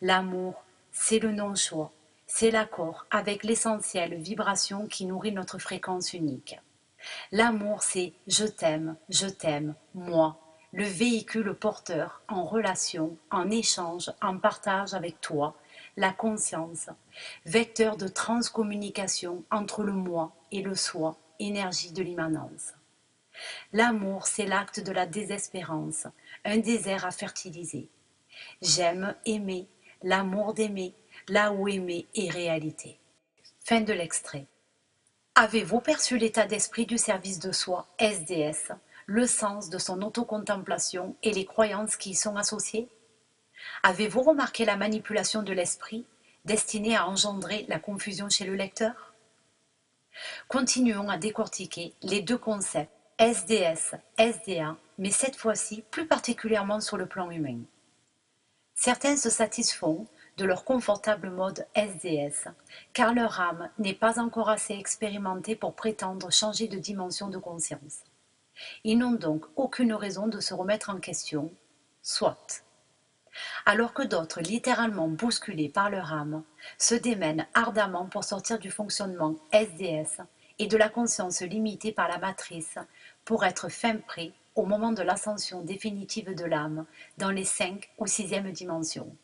Speaker 1: L'amour, c'est le non-choix, c'est l'accord avec l'essentielle vibration qui nourrit notre fréquence unique. L'amour, c'est je t'aime, moi, le véhicule porteur en relation, en échange, en partage avec toi, la conscience, vecteur de transcommunication entre le moi et le soi, énergie de l'immanence. L'amour, c'est l'acte de la désespérance, un désert à fertiliser. J'aime aimer, l'amour d'aimer, là où aimer est réalité. Fin de l'extrait. Avez-vous perçu l'état d'esprit du service de soi, SDS, le sens de son autocontemplation et les croyances qui y sont associées? Avez-vous remarqué la manipulation de l'esprit destinée à engendrer la confusion chez le lecteur? Continuons à décortiquer les deux concepts SDS, SDA, mais cette fois-ci plus particulièrement sur le plan humain. Certains se satisfont de leur confortable mode SDS, car leur âme n'est pas encore assez expérimentée pour prétendre changer de dimension de conscience. Ils n'ont donc aucune raison de se remettre en question, soit. Alors que d'autres, littéralement bousculés par leur âme, se démènent ardemment pour sortir du fonctionnement SDS et de la conscience limitée par la matrice pour être fin prêt au moment de l'ascension définitive de l'âme dans les 5 ou 6e dimensions.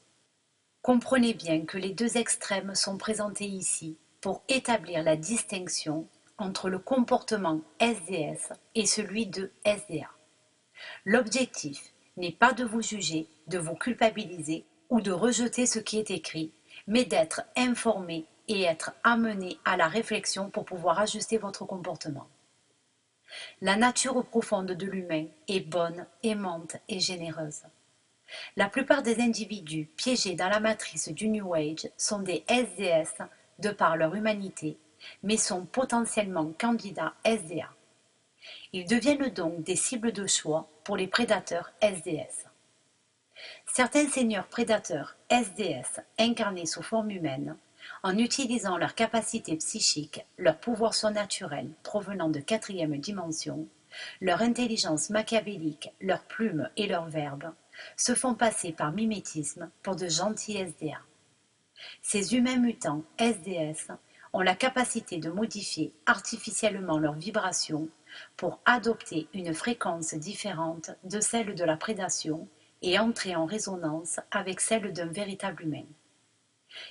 Speaker 1: Comprenez bien que les deux extrêmes sont présentés ici pour établir la distinction entre le comportement SDS et celui de SDA. L'objectif n'est pas de vous juger, de vous culpabiliser ou de rejeter ce qui est écrit, mais d'être informé et être amené à la réflexion pour pouvoir ajuster votre comportement. La nature profonde de l'humain est bonne, aimante et généreuse. La plupart des individus piégés dans la matrice du New Age sont des SDS de par leur humanité, mais sont potentiellement candidats SDA. Ils deviennent donc des cibles de choix pour les prédateurs SDS. Certains seigneurs prédateurs SDS incarnés sous forme humaine, en utilisant leur capacité psychique, leur pouvoir surnaturel provenant de 4e dimension, leur intelligence machiavélique, leurs plumes et leurs verbes, se font passer par mimétisme pour de gentils SDA. Ces humains mutants SDS ont la capacité de modifier artificiellement leurs vibrations pour adopter une fréquence différente de celle de la prédation et entrer en résonance avec celle d'un véritable humain.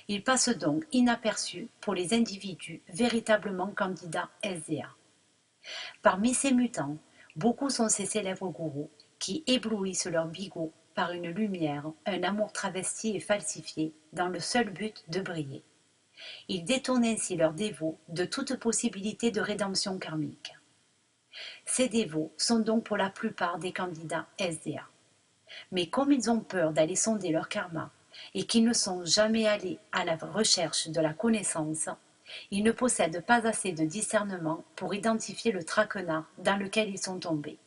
Speaker 1: Ils passent donc inaperçus pour les individus véritablement candidats SDA. Parmi ces mutants, beaucoup sont ces célèbres gourous qui éblouissent leur bigot par une lumière, un amour travesti et falsifié dans le seul but de briller. Ils détournent ainsi leurs dévots de toute possibilité de rédemption karmique. Ces dévots sont donc pour la plupart des candidats SDA. Mais comme ils ont peur d'aller sonder leur karma et qu'ils ne sont jamais allés à la recherche de la connaissance, ils ne possèdent pas assez de discernement pour identifier le traquenard dans lequel ils sont tombés.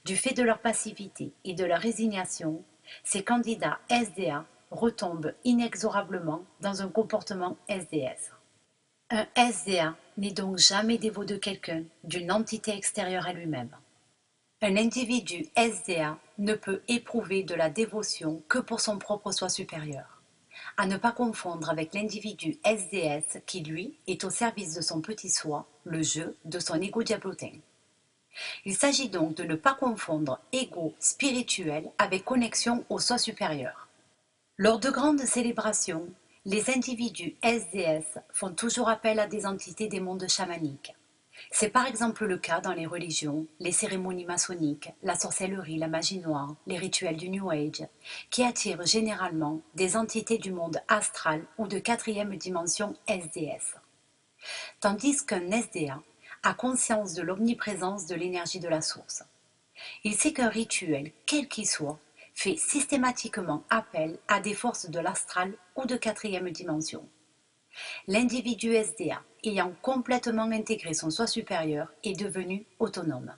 Speaker 1: Du fait de leur passivité et de leur résignation, ces candidats SDA retombent inexorablement dans un comportement SDS. Un SDA n'est donc jamais dévot de quelqu'un, d'une entité extérieure à lui-même. Un individu SDA ne peut éprouver de la dévotion que pour son propre soi supérieur, à ne pas confondre avec l'individu SDS qui, lui, est au service de son petit soi, le jeu de son ego diablotin. Il s'agit donc de ne pas confondre ego spirituel avec connexion au soi supérieur. Lors de grandes célébrations, les individus SDS font toujours appel à des entités des mondes chamaniques. C'est par exemple le cas dans les religions, les cérémonies maçonniques, la sorcellerie, la magie noire, les rituels du New Age, qui attirent généralement des entités du monde astral ou de 4e dimension SDS. Tandis qu'un SDA a conscience de l'omniprésence de l'énergie de la source. Il sait qu'un rituel, quel qu'il soit, fait systématiquement appel à des forces de l'astral ou de 4e dimension. L'individu SDA, ayant complètement intégré son soi supérieur, est devenu autonome.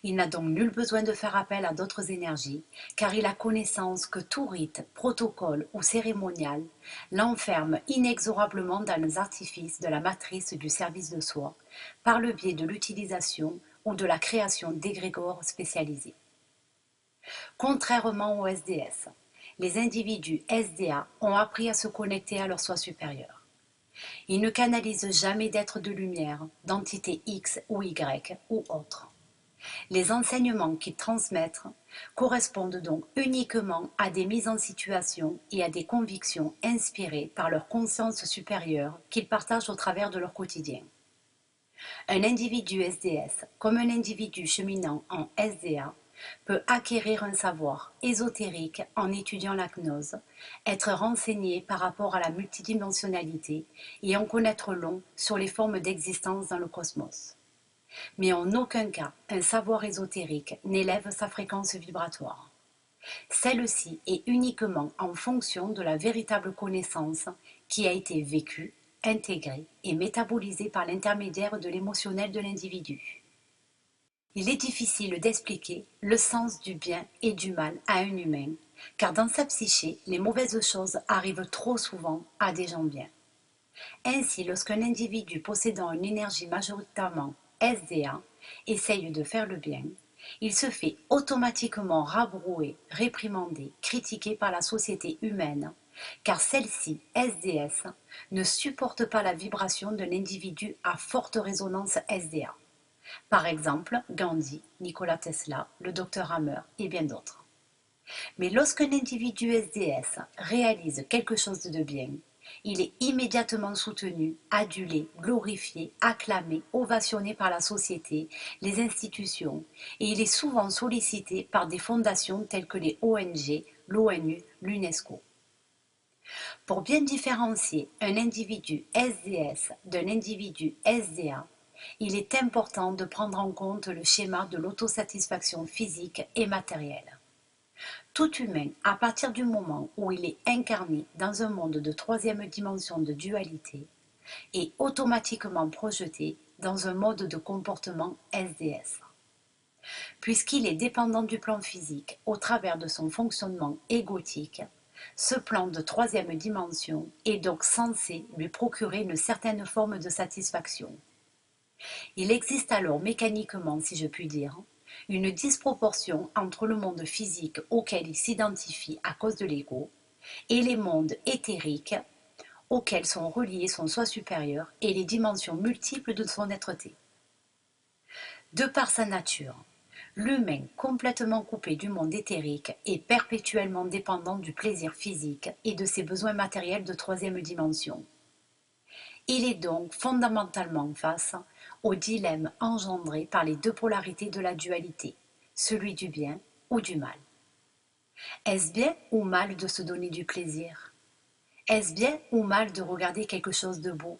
Speaker 1: Il n'a donc nul besoin de faire appel à d'autres énergies, car il a connaissance que tout rite, protocole ou cérémonial l'enferme inexorablement dans les artifices de la matrice du service de soi, par le biais de l'utilisation ou de la création d'égrégores spécialisés. Contrairement aux SDS, les individus SDA ont appris à se connecter à leur soi supérieur. Ils ne canalisent jamais d'êtres de lumière, d'entités X ou Y ou autres. Les enseignements qu'ils transmettent correspondent donc uniquement à des mises en situation et à des convictions inspirées par leur conscience supérieure qu'ils partagent au travers de leur quotidien. Un individu SDS, comme un individu cheminant en SDA, peut acquérir un savoir ésotérique en étudiant la gnose, être renseigné par rapport à la multidimensionnalité et en connaître long sur les formes d'existence dans le cosmos. Mais en aucun cas, un savoir ésotérique n'élève sa fréquence vibratoire. Celle-ci est uniquement en fonction de la véritable connaissance qui a été vécue, intégrée et métabolisée par l'intermédiaire de l'émotionnel de l'individu. Il est difficile d'expliquer le sens du bien et du mal à un humain, car dans sa psyché, les mauvaises choses arrivent trop souvent à des gens bien. Ainsi, lorsqu'un individu possédant une énergie majoritairement SDA essaye de faire le bien, il se fait automatiquement rabrouer, réprimander, critiquer par la société humaine, car celle-ci, SDS, ne supporte pas la vibration d'un individu à forte résonance SDA. Par exemple, Gandhi, Nikola Tesla, le docteur Hammer et bien d'autres. Mais lorsqu'un individu SDS réalise quelque chose de bien, il est immédiatement soutenu, adulé, glorifié, acclamé, ovationné par la société, les institutions, et il est souvent sollicité par des fondations telles que les ONG, l'ONU, l'UNESCO. Pour bien différencier un individu SDS d'un individu SDA, il est important de prendre en compte le schéma de l'autosatisfaction physique et matérielle. Tout humain, à partir du moment où il est incarné dans un monde de troisième dimension de dualité, est automatiquement projeté dans un mode de comportement SDS. Puisqu'il est dépendant du plan physique au travers de son fonctionnement égotique, ce plan de troisième dimension est donc censé lui procurer une certaine forme de satisfaction. Il existe alors mécaniquement, si je puis dire, une disproportion entre le monde physique auquel il s'identifie à cause de l'ego et les mondes éthériques auxquels sont reliés son soi supérieur et les dimensions multiples de son être-té. De par sa nature, l'humain complètement coupé du monde éthérique est perpétuellement dépendant du plaisir physique et de ses besoins matériels de troisième dimension. Il est donc fondamentalement face au dilemme engendré par les deux polarités de la dualité, celui du bien ou du mal. Est-ce bien ou mal de se donner du plaisir? Est-ce bien ou mal de regarder quelque chose de beau?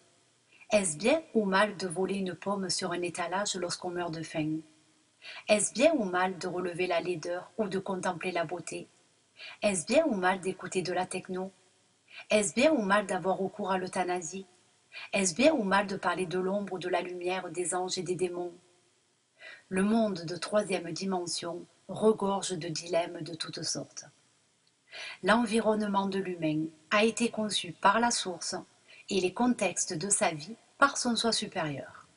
Speaker 1: Est-ce bien ou mal de voler une pomme sur un étalage lorsqu'on meurt de faim? Est-ce bien ou mal de relever la laideur ou de contempler la beauté? Est-ce bien ou mal d'écouter de la techno? Est-ce bien ou mal d'avoir recours à l'euthanasie? Est-ce bien ou mal de parler de l'ombre ou de la lumière, des anges et des démons? Le monde de troisième dimension regorge de dilemmes de toutes sortes. L'environnement de l'humain a été conçu par la source et les contextes de sa vie par son soi supérieur.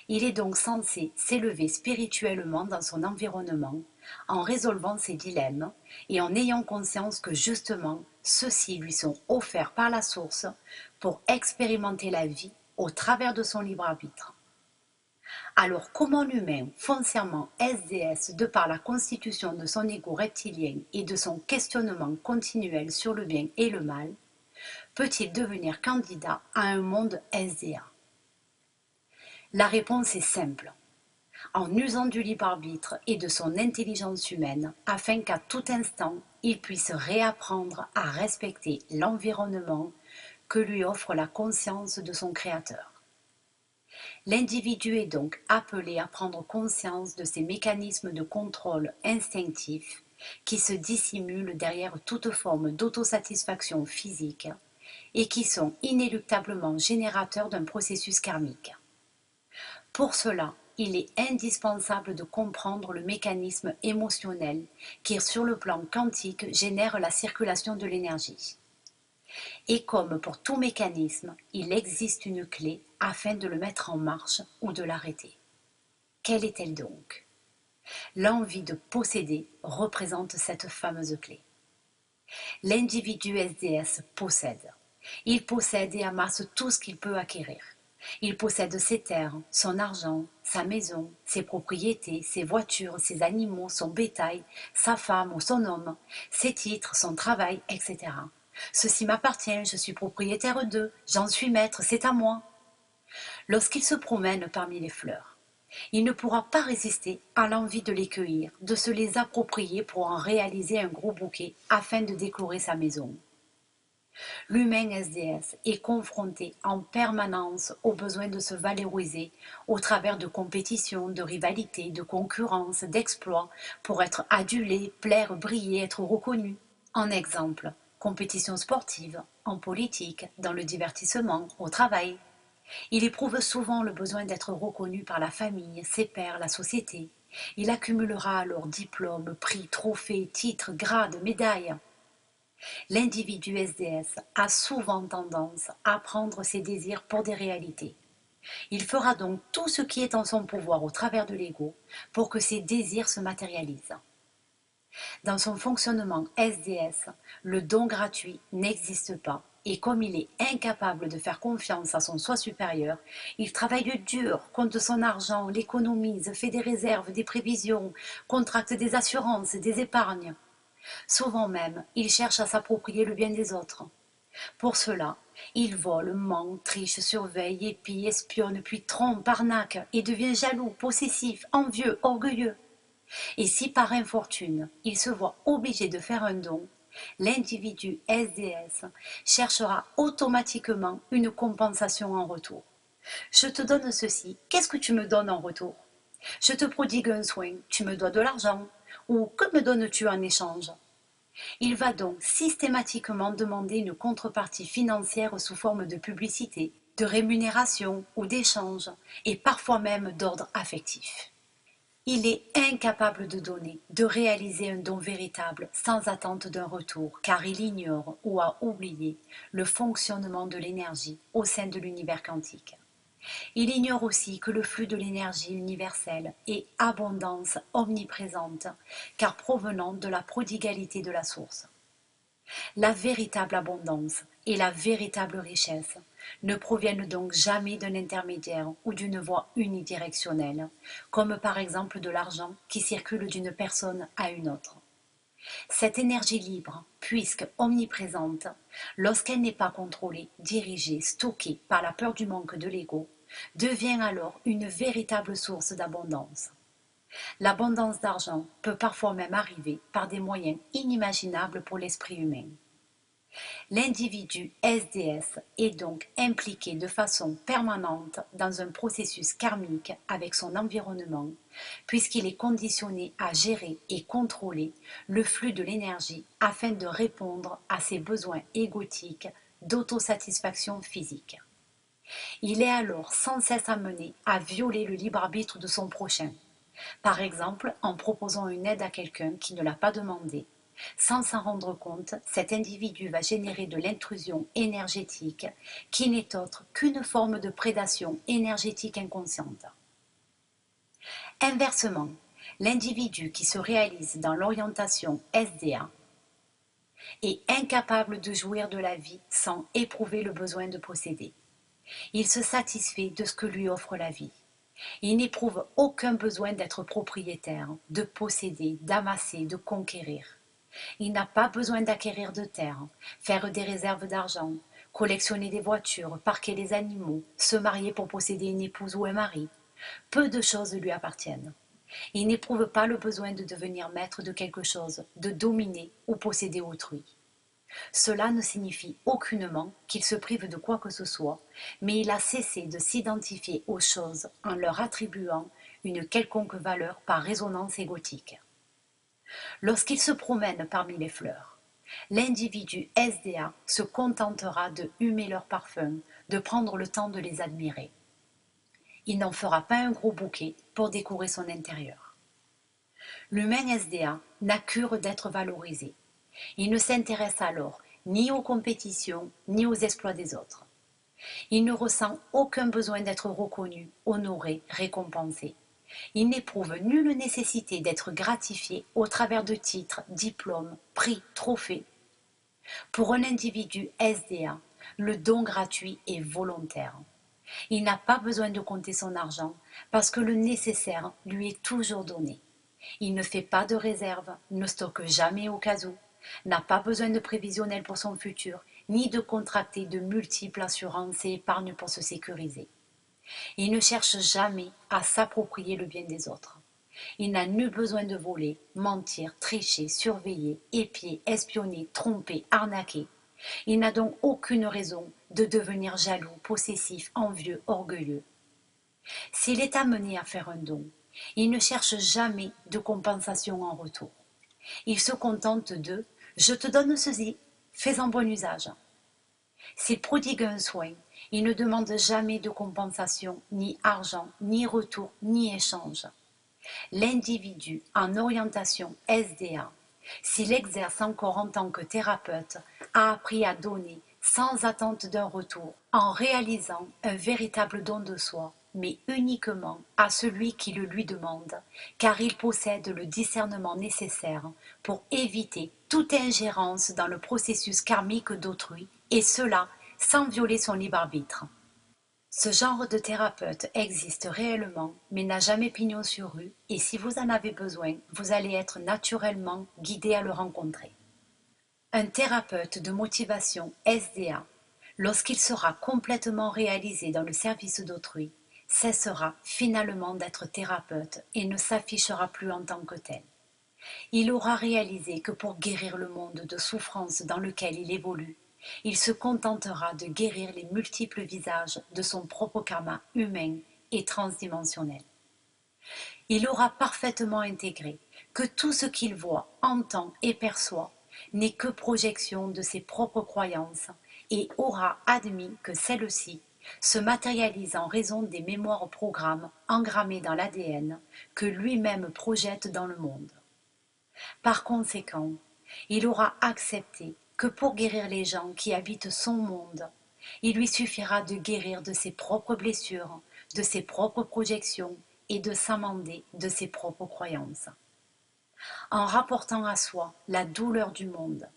Speaker 1: Il est donc censé s'élever spirituellement dans son environnement en résolvant ses dilemmes et en ayant conscience que justement ceux-ci lui sont offerts par la source pour expérimenter la vie au travers de son libre arbitre. Alors comment l'humain, foncièrement SDS de par la constitution de son ego reptilien et de son questionnement continuel sur le bien et le mal, peut-il devenir candidat à un monde SDA? La réponse est simple. En usant du libre arbitre et de son intelligence humaine afin qu'à tout instant il puisse réapprendre à respecter l'environnement que lui offre la conscience de son créateur. L'individu est donc appelé à prendre conscience de ces mécanismes de contrôle instinctif qui se dissimulent derrière toute forme d'autosatisfaction physique et qui sont inéluctablement générateurs d'un processus karmique. Pour cela, il est indispensable de comprendre le mécanisme émotionnel qui, sur le plan quantique, génère la circulation de l'énergie. Et comme pour tout mécanisme, il existe une clé afin de le mettre en marche ou de l'arrêter. Quelle est-elle donc? L'envie de posséder représente cette fameuse clé. L'individu SDS possède. Il possède et amasse tout ce qu'il peut acquérir. Il possède ses terres, son argent, sa maison, ses propriétés, ses voitures, ses animaux, son bétail, sa femme ou son homme, ses titres, son travail, etc. Ceci m'appartient, je suis propriétaire d'eux, j'en suis maître, c'est à moi. Lorsqu'il se promène parmi les fleurs, Il ne pourra pas résister à l'envie de les cueillir, de se les approprier pour en réaliser un gros bouquet afin de décorer sa maison. L'humain SDS est confronté en permanence au besoin de se valoriser au travers de compétitions, de rivalités, de concurrences, d'exploits pour être adulé, plaire, briller, être reconnu. En exemple, compétition sportive, en politique, dans le divertissement, au travail. Il éprouve souvent le besoin d'être reconnu par la famille, ses pairs, la société. Il accumulera alors diplômes, prix, trophées, titres, grades, médailles. L'individu SDS a souvent tendance à prendre ses désirs pour des réalités. Il fera donc tout ce qui est en son pouvoir au travers de l'ego pour que ses désirs se matérialisent. Dans son fonctionnement SDS, le don gratuit n'existe pas et comme il est incapable de faire confiance à son soi supérieur, il travaille dur, compte son argent, l'économise, fait des réserves, des prévisions, contracte des assurances, des épargnes. Souvent même, il cherche à s'approprier le bien des autres. Pour cela, il vole, ment, triche, surveille, épie, espionne, puis trompe, arnaque et devient jaloux, possessif, envieux, orgueilleux. Et si par infortune, il se voit obligé de faire un don, l'individu SDS cherchera automatiquement une compensation en retour. Je te donne ceci, qu'est-ce que tu me donnes en retour? Je te prodigue un soin, tu me dois de l'argent, ou que me donnes-tu en échange? Il va donc systématiquement demander une contrepartie financière sous forme de publicité, de rémunération ou d'échange, et parfois même d'ordre affectif. Il est incapable de donner, de réaliser un don véritable sans attente d'un retour, car il ignore ou a oublié le fonctionnement de l'énergie au sein de l'univers quantique. Il ignore aussi que le flux de l'énergie universelle est abondance omniprésente, car provenant de la prodigalité de la source. La véritable abondance et la véritable richesse ne proviennent donc jamais d'un intermédiaire ou d'une voie unidirectionnelle, comme par exemple de l'argent qui circule d'une personne à une autre. Cette énergie libre, puisque omniprésente, lorsqu'elle n'est pas contrôlée, dirigée, stockée par la peur du manque de l'ego, devient alors une véritable source d'abondance. L'abondance d'argent peut parfois même arriver par des moyens inimaginables pour l'esprit humain. L'individu SDS est donc impliqué de façon permanente dans un processus karmique avec son environnement, puisqu'il est conditionné à gérer et contrôler le flux de l'énergie afin de répondre à ses besoins égotiques d'autosatisfaction physique. Il est alors sans cesse amené à violer le libre arbitre de son prochain, par exemple en proposant une aide à quelqu'un qui ne l'a pas demandé. Sans s'en rendre compte, cet individu va générer de l'intrusion énergétique qui n'est autre qu'une forme de prédation énergétique inconsciente. Inversement, l'individu qui se réalise dans l'orientation SDA est incapable de jouir de la vie sans éprouver le besoin de posséder. Il se satisfait de ce que lui offre la vie. Il n'éprouve aucun besoin d'être propriétaire, de posséder, d'amasser, de conquérir. Il n'a pas besoin d'acquérir de terres, faire des réserves d'argent, collectionner des voitures, parquer les animaux, se marier pour posséder une épouse ou un mari. Peu de choses lui appartiennent. Il n'éprouve pas le besoin de devenir maître de quelque chose, de dominer ou posséder autrui. Cela ne signifie aucunement qu'il se prive de quoi que ce soit, mais il a cessé de s'identifier aux choses en leur attribuant une quelconque valeur par résonance égotique. Lorsqu'il se promène parmi les fleurs, l'individu SDA se contentera de humer leur parfum, de prendre le temps de les admirer. Il n'en fera pas un gros bouquet pour décorer son intérieur. L'humain SDA n'a cure d'être valorisé. Il ne s'intéresse alors ni aux compétitions ni aux exploits des autres. Il ne ressent aucun besoin d'être reconnu, honoré, récompensé. Il n'éprouve nulle nécessité d'être gratifié au travers de titres, diplômes, prix, trophées. Pour un individu SDA, le don gratuit est volontaire. Il n'a pas besoin de compter son argent parce que le nécessaire lui est toujours donné. Il ne fait pas de réserve, ne stocke jamais au cas où, n'a pas besoin de prévisionnel pour son futur, ni de contracter de multiples assurances et épargnes pour se sécuriser. Il ne cherche jamais à s'approprier le bien des autres. Il n'a nul besoin de voler, mentir, tricher, surveiller, épier, espionner, tromper, arnaquer. Il n'a donc aucune raison de devenir jaloux, possessif, envieux, orgueilleux. S'il est amené à faire un don, il ne cherche jamais de compensation en retour. Il se contente de « je te donne ceci, fais-en bon usage ». S'il prodigue un soin, il ne demande jamais de compensation, ni argent, ni retour, ni échange. L'individu en orientation SDA, s'il exerce encore en tant que thérapeute, a appris à donner sans attente d'un retour, en réalisant un véritable don de soi, mais uniquement à celui qui le lui demande, car il possède le discernement nécessaire pour éviter toute ingérence dans le processus karmique d'autrui, et cela sans violer son libre arbitre. Ce genre de thérapeute existe réellement, mais n'a jamais pignon sur rue, et si vous en avez besoin, vous allez être naturellement guidé à le rencontrer. Un thérapeute de motivation SDA, lorsqu'il sera complètement réalisé dans le service d'autrui, cessera finalement d'être thérapeute et ne s'affichera plus en tant que tel. Il aura réalisé que pour guérir le monde de souffrance dans lequel il évolue, il se contentera de guérir les multiples visages de son propre karma humain et transdimensionnel. Il aura parfaitement intégré que tout ce qu'il voit, entend et perçoit n'est que projection de ses propres croyances et aura admis que celles-ci se matérialisent en raison des mémoires programmes engrammés dans l'ADN que lui-même projette dans le monde. Par conséquent, il aura accepté que pour guérir les gens qui habitent son monde, il lui suffira de guérir de ses propres blessures, de ses propres projections et de s'amender de ses propres croyances. En rapportant à soi la douleur du monde,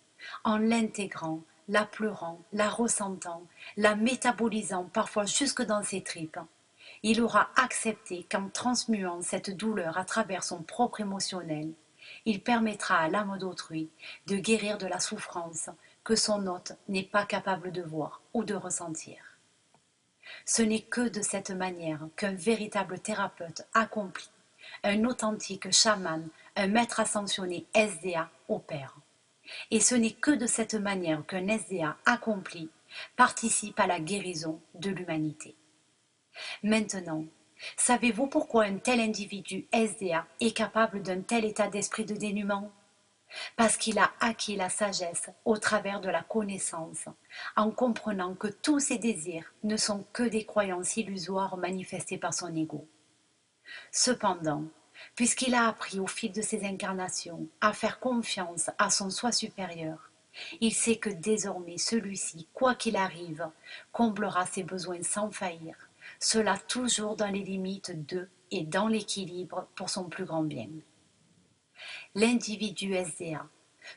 Speaker 1: en l'intégrant, la pleurant, la ressentant, la métabolisant parfois jusque dans ses tripes, il aura accepté qu'en transmuant cette douleur à travers son propre émotionnel, il permettra à l'âme d'autrui de guérir de la souffrance que son hôte n'est pas capable de voir ou de ressentir. Ce n'est que de cette manière qu'un véritable thérapeute accompli, un authentique chaman, un maître ascensionné SDA opère. Et ce n'est que de cette manière qu'un SDA accompli participe à la guérison de l'humanité. Maintenant, savez-vous pourquoi un tel individu SDA est capable d'un tel état d'esprit de dénuement? Parce qu'il a acquis la sagesse au travers de la connaissance, en comprenant que tous ses désirs ne sont que des croyances illusoires manifestées par son ego. Cependant, puisqu'il a appris au fil de ses incarnations à faire confiance à son soi supérieur, il sait que désormais celui-ci, quoi qu'il arrive, comblera ses besoins sans faillir, cela toujours dans les limites de et dans l'équilibre pour son plus grand bien. L'individu SDA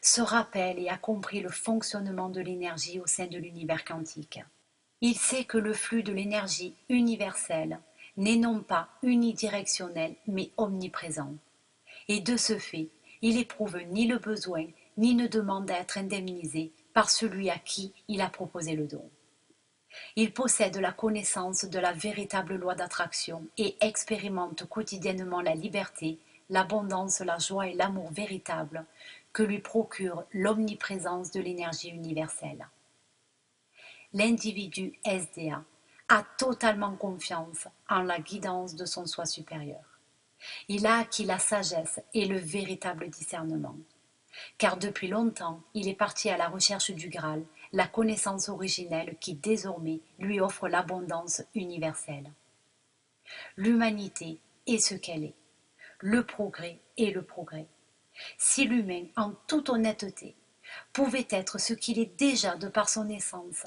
Speaker 1: se rappelle et a compris le fonctionnement de l'énergie au sein de l'univers quantique. Il sait que le flux de l'énergie universelle n'est non pas unidirectionnel mais omniprésent. Et de ce fait, il éprouve ni le besoin ni ne demande à être indemnisé par celui à qui il a proposé le don. Il possède la connaissance de la véritable loi d'attraction et expérimente quotidiennement la liberté, l'abondance, la joie et l'amour véritable que lui procure l'omniprésence de l'énergie universelle. L'individu SDA a totalement confiance en la guidance de son soi supérieur. Il a acquis la sagesse et le véritable discernement. Car depuis longtemps, il est parti à la recherche du Graal, la connaissance originelle qui désormais lui offre l'abondance universelle. L'humanité est ce qu'elle est, le progrès est le progrès. Si l'humain, en toute honnêteté, pouvait être ce qu'il est déjà de par son essence,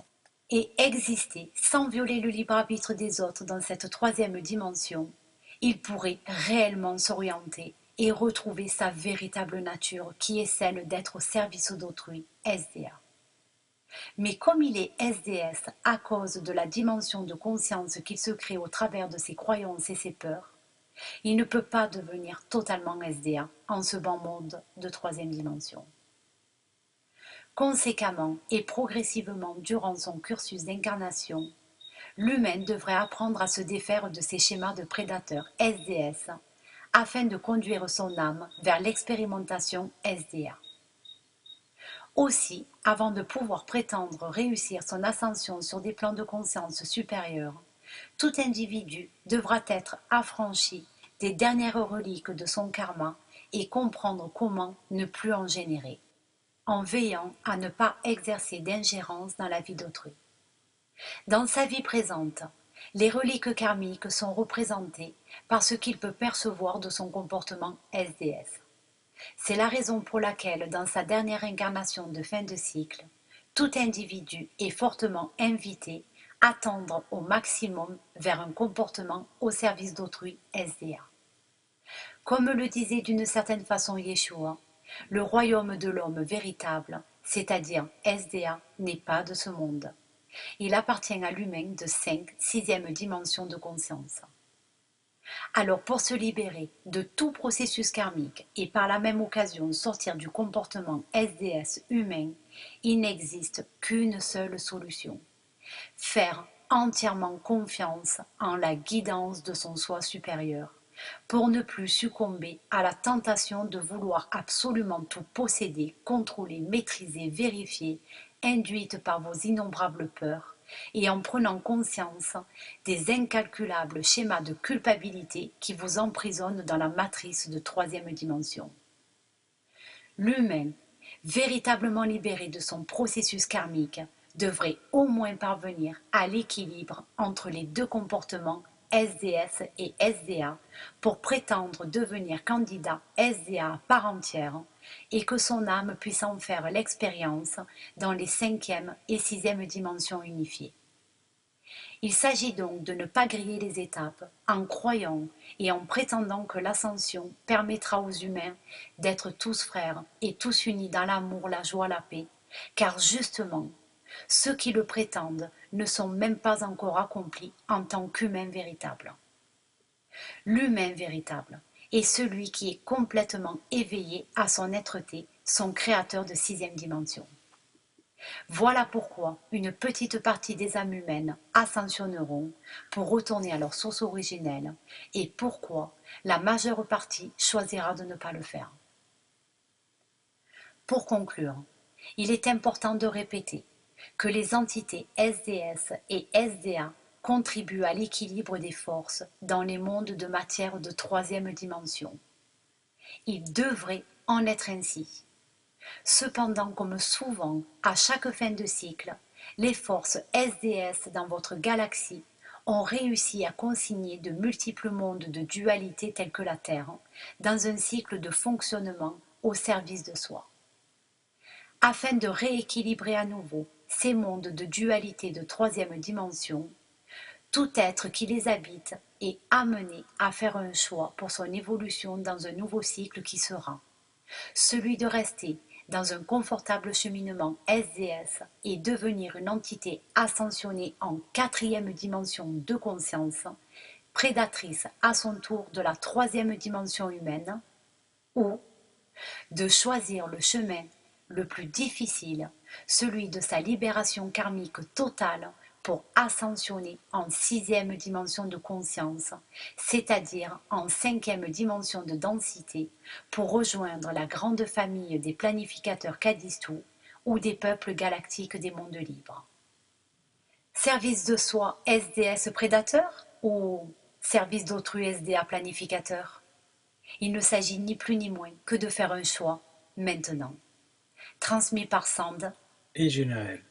Speaker 1: et exister sans violer le libre arbitre des autres dans cette troisième dimension, il pourrait réellement s'orienter et retrouver sa véritable nature qui est celle d'être au service d'autrui, SDA. Mais comme il est SDS à cause de la dimension de conscience qu'il se crée au travers de ses croyances et ses peurs, il ne peut pas devenir totalement SDA en ce bas monde de troisième dimension. Conséquemment et progressivement durant son cursus d'incarnation, L'humain devrait apprendre à se défaire de ces schémas de prédateurs SDS afin de conduire son âme vers l'expérimentation SDA. Aussi, avant de pouvoir prétendre réussir son ascension sur des plans de conscience supérieurs, tout individu devra être affranchi des dernières reliques de son karma et comprendre comment ne plus en générer, en veillant à ne pas exercer d'ingérence dans la vie d'autrui. Dans sa vie présente, les reliques karmiques sont représentées par ce qu'il peut percevoir de son comportement SDS. C'est la raison pour laquelle, dans sa dernière incarnation de fin de cycle, tout individu est fortement invité à tendre au maximum vers un comportement au service d'autrui SDA. Comme le disait d'une certaine façon Yeshua, le royaume de l'homme véritable, c'est-à-dire SDA, n'est pas de ce monde. Il appartient à l'humain de 5, 6e dimension de conscience. Alors pour se libérer de tout processus karmique et par la même occasion sortir du comportement SDS humain, il n'existe qu'une seule solution. Faire entièrement confiance en la guidance de son soi supérieur pour ne plus succomber à la tentation de vouloir absolument tout posséder, contrôler, maîtriser, vérifier, induite par vos innombrables peurs, et en prenant conscience des incalculables schémas de culpabilité qui vous emprisonnent dans la matrice de troisième dimension. L'humain, véritablement libéré de son processus karmique, devrait au moins parvenir à l'équilibre entre les deux comportements SDS et SDA pour prétendre devenir candidat SDA à part entière et que son âme puisse en faire l'expérience dans les 5e et 6e dimensions unifiées. Il s'agit donc de ne pas griller les étapes en croyant et en prétendant que l'ascension permettra aux humains d'être tous frères et tous unis dans l'amour, la joie, la paix, car justement, ceux qui le prétendent ne sont même pas encore accomplis en tant qu'humains véritables. L'humain véritable est celui qui est complètement éveillé à son être-té, son créateur de 6e dimension. Voilà pourquoi une petite partie des âmes humaines ascensionneront pour retourner à leur source originelle et pourquoi la majeure partie choisira de ne pas le faire. Pour conclure, il est important de répéter que les entités SDS et SDA contribuent à l'équilibre des forces dans les mondes de matière de troisième dimension. Il devrait en être ainsi. Cependant, comme souvent, à chaque fin de cycle, les forces SDS dans votre galaxie ont réussi à consigner de multiples mondes de dualité tels que la Terre, dans un cycle de fonctionnement au service de soi. Afin de rééquilibrer à nouveau ces mondes de dualité de troisième dimension, tout être qui les habite est amené à faire un choix pour son évolution dans un nouveau cycle qui sera celui de rester dans un confortable cheminement SDS et devenir une entité ascensionnée en 4e dimension de conscience, prédatrice à son tour de la 3e dimension humaine, ou de choisir le chemin le plus difficile, celui de sa libération karmique totale pour ascensionner en 6e dimension de conscience, c'est-à-dire en 5e dimension de densité, pour rejoindre la grande famille des planificateurs Kadistou ou des peuples galactiques des mondes libres. Service de soi SDS prédateur ou service d'autrui SDA planificateur? Il ne s'agit ni plus ni moins que de faire un choix maintenant. Transmis par Sand
Speaker 2: et Genaël.